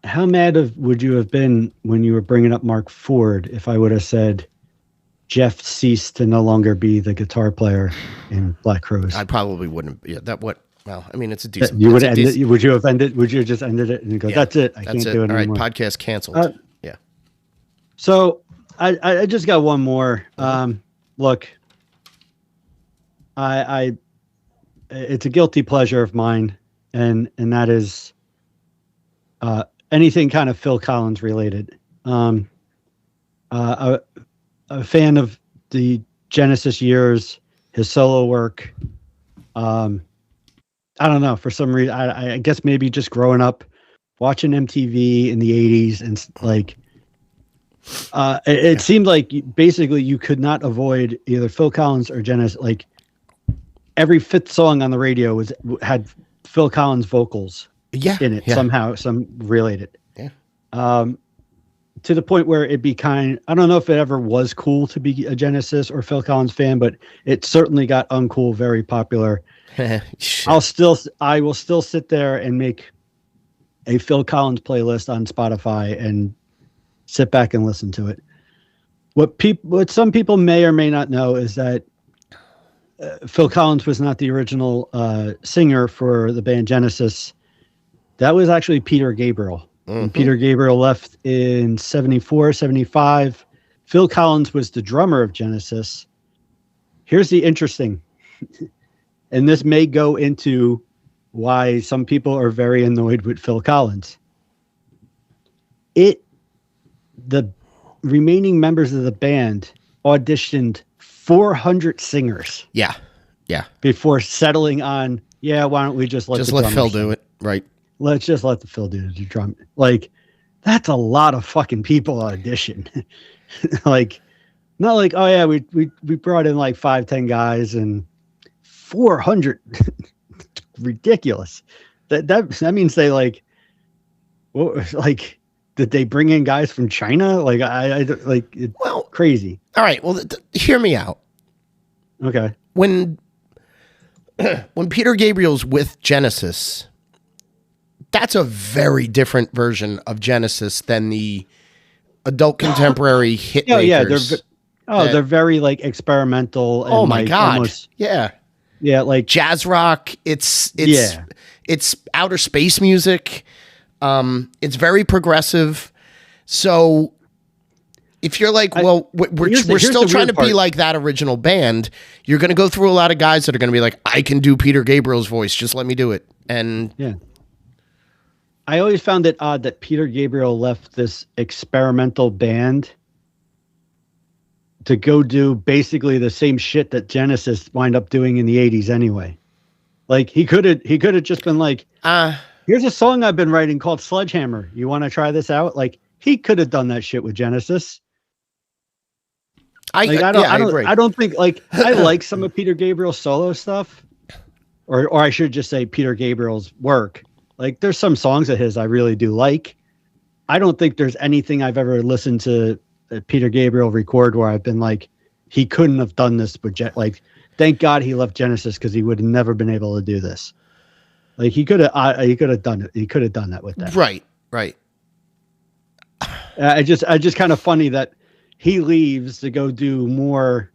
How mad would you have been when you were bringing up Mark Ford if I would have said Jeff ceased to no longer be the guitar player in Black Crowes? I probably wouldn't. Yeah, well, I mean, it's a decent. You would end it. Would you have ended? Would you have just ended it and go, "That's it. I can't do it anymore." All right, podcast canceled. Yeah. So I just got one more. Look, I it's a guilty pleasure of mine, and that is anything kind of Phil Collins related. A fan of the Genesis years, his solo work. I don't know, for some reason, I guess maybe just growing up watching MTV in the 80s and like, it seemed like basically you could not avoid either Phil Collins or Genesis. Like every fifth song on the radio had Phil Collins vocals in it somehow, some related. Yeah. To the point where it became, I don't know if it ever was cool to be a Genesis or Phil Collins fan, but it certainly got uncool, very popular. I will still sit there and make a Phil Collins playlist on Spotify and sit back and listen to it. What some people may or may not know is that Phil Collins was not the original singer for the band Genesis. That was actually Peter Gabriel. Mm-hmm. Peter Gabriel left in 74, 75. Phil Collins was the drummer of Genesis. Here's the interesting, and this may go into why some people are very annoyed with Phil Collins. The remaining members of the band auditioned 400 singers. Yeah. Before settling on, why don't we just let Phil do it, right? Let's just let the Phil do the drum. Like, that's a lot of fucking people audition. Like, not like, oh yeah, we brought in like 5-10 guys and 400. Ridiculous. That means they like, did they bring in guys from China? Like I like it's crazy. All right. Well, hear me out. Okay. When Peter Gabriel's with Genesis, that's a very different version of Genesis than the adult contemporary hit makers. They're very like experimental. And, oh my God. Almost, yeah, like jazz rock. It's outer space music. It's very progressive. So if you're like, we're still trying to be like that original band, you're going to go through a lot of guys that are going to be like, I can do Peter Gabriel's voice. Just let me do it. And I always found it odd that Peter Gabriel left this experimental band to go do basically the same shit that Genesis wind up doing in the 80s anyway. Like he could have just been like, here's a song I've been writing called Sledgehammer. You want to try this out? Like he could have done that shit with Genesis. I don't think like I like some of Peter Gabriel's solo stuff, or I should just say Peter Gabriel's work. Like there's some songs of his I really do like. I don't think there's anything I've ever listened to Peter Gabriel record where I've been like, he couldn't have done this with like, thank God he left Genesis because he would have never been able to do this. Like he could have done it. He could have done that with that. Right. I just kind of funny that he leaves to go do more,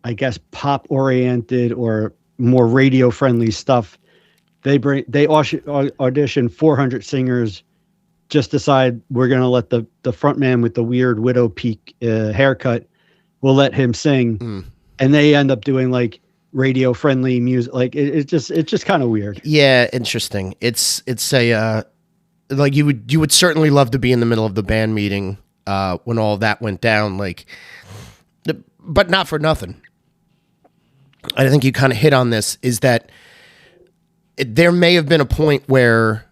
I guess, pop oriented or more radio friendly stuff. They audition 400 singers, just decide we're going to let the front man with the weird widow peak haircut, we'll let him sing. And they end up doing like radio friendly music. Like it's just kind of weird. Yeah. Interesting. It's a, like you would certainly love to be in the middle of the band meeting when all that went down, like, but not for nothing. I think you kind of hit on this, is that there may have been a point where,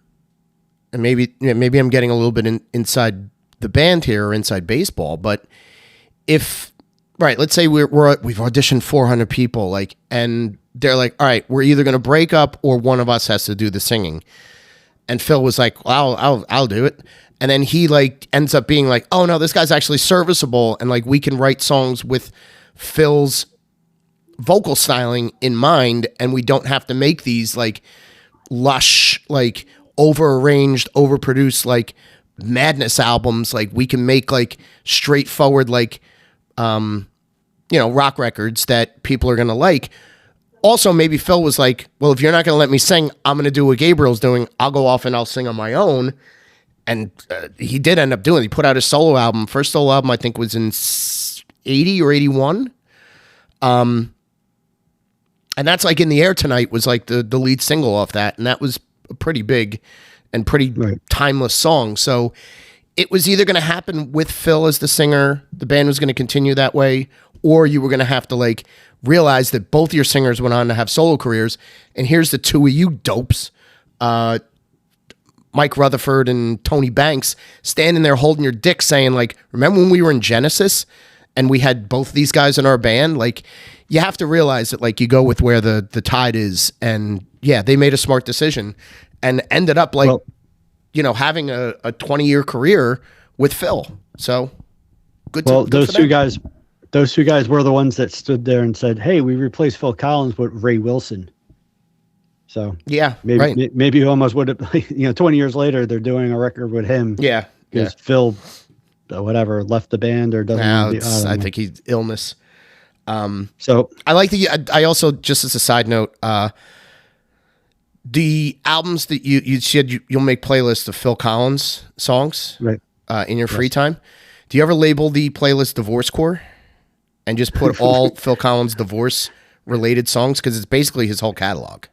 and maybe I'm getting a little bit inside the band here or inside baseball, but let's say we've auditioned 400 people, like, and they're like, all right, we're either going to break up or one of us has to do the singing. And Phil was like, well, I'll do it. And then he like ends up being like, oh no, this guy's actually serviceable. And like, we can write songs with Phil's vocal styling in mind. And we don't have to make these like lush, like over-arranged, overproduced, like madness albums. Like we can make like straightforward, like, rock records that people are going to like. Also, maybe Phil was like, well, if you're not going to let me sing, I'm going to do what Gabriel's doing. I'll go off and I'll sing on my own. And he did end up doing it. He put out his solo album. First solo album, I think, was in 80 or 81. And that's like In the Air Tonight was like the lead single off that. And that was a pretty big and pretty timeless song. So it was either going to happen with Phil as the singer, the band was going to continue that way, or you were going to have to like realize that both your singers went on to have solo careers. And here's the two of you dopes, Mike Rutherford and Tony Banks, standing there holding your dick saying like, remember when we were in Genesis and we had both these guys in our band? Like, you have to realize that like you go with where the tide is. And yeah, they made a smart decision and ended up like, having a 20-year career with Phil. So good. Those two guys were the ones that stood there and said, hey, we replaced Phil Collins with Ray Wilson. So yeah, maybe you almost would have, 20 years later, they're doing a record with him. Yeah. Because Phil, whatever, left the band or doesn't. I think he's illness. So I like I also, just as a side note, the albums that you said you'll make playlists of Phil Collins songs in your free time. Do you ever label the playlist Divorce Core and just put all Phil Collins divorce related songs? Because it's basically his whole catalog.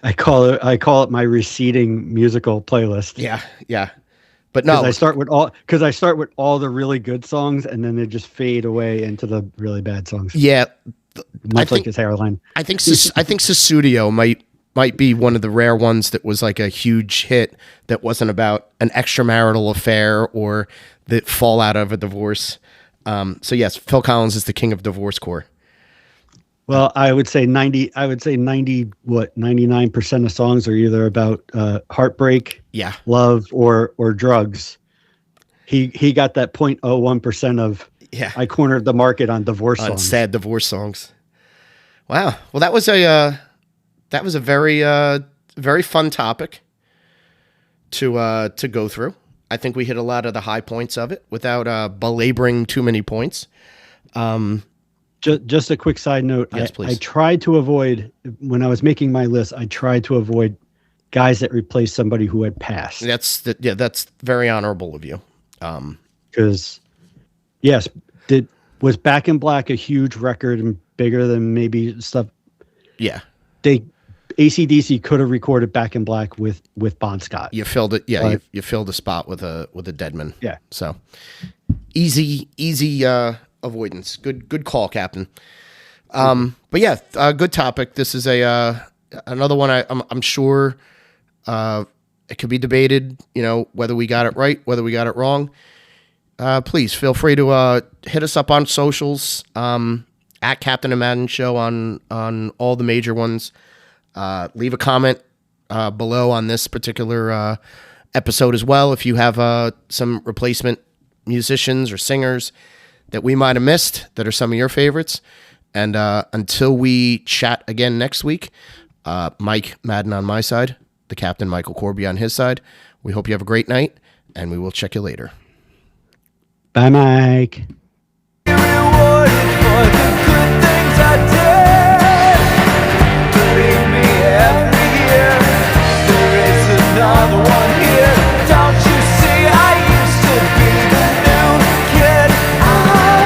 I call it my receding musical playlist. Yeah. But no, I start with all the really good songs and then they just fade away into the really bad songs. Yeah. Much like his hairline. I think Susudio might be one of the rare ones that was like a huge hit that wasn't about an extramarital affair or the fallout of a divorce. So yes, Phil Collins is the king of divorce core. Well, I would say 99% of songs are either about heartbreak, love, or drugs. He got that 0.01% of I cornered the market on divorce songs. Sad divorce songs. Wow. Well, that was a very very fun topic to go through. I think we hit a lot of the high points of it without belaboring too many points. Just a quick side note. Yes, please. I tried to avoid, when I was making my list, I tried to avoid guys that replaced somebody who had passed. That's very honorable of you. Because yes, was Back in Black a huge record and bigger than maybe stuff? Yeah. AC/DC could have recorded Back in Black with Bon Scott. You filled it. Yeah. You filled a spot with a Deadman. Yeah. So easy avoidance. Good call, Captain. But yeah, good topic. This is another one. I'm sure it could be debated. Whether we got it right, whether we got it wrong. Please feel free to hit us up on socials at Captain and Madden Show on all the major ones. Leave a comment below on this particular episode as well if you have some replacement musicians or singers that we might have missed that are some of your favorites. And until we chat again next week, Mike Madden on my side, the Captain Michael Corby on his side, we hope you have a great night, and we will check you later. Bye, Mike.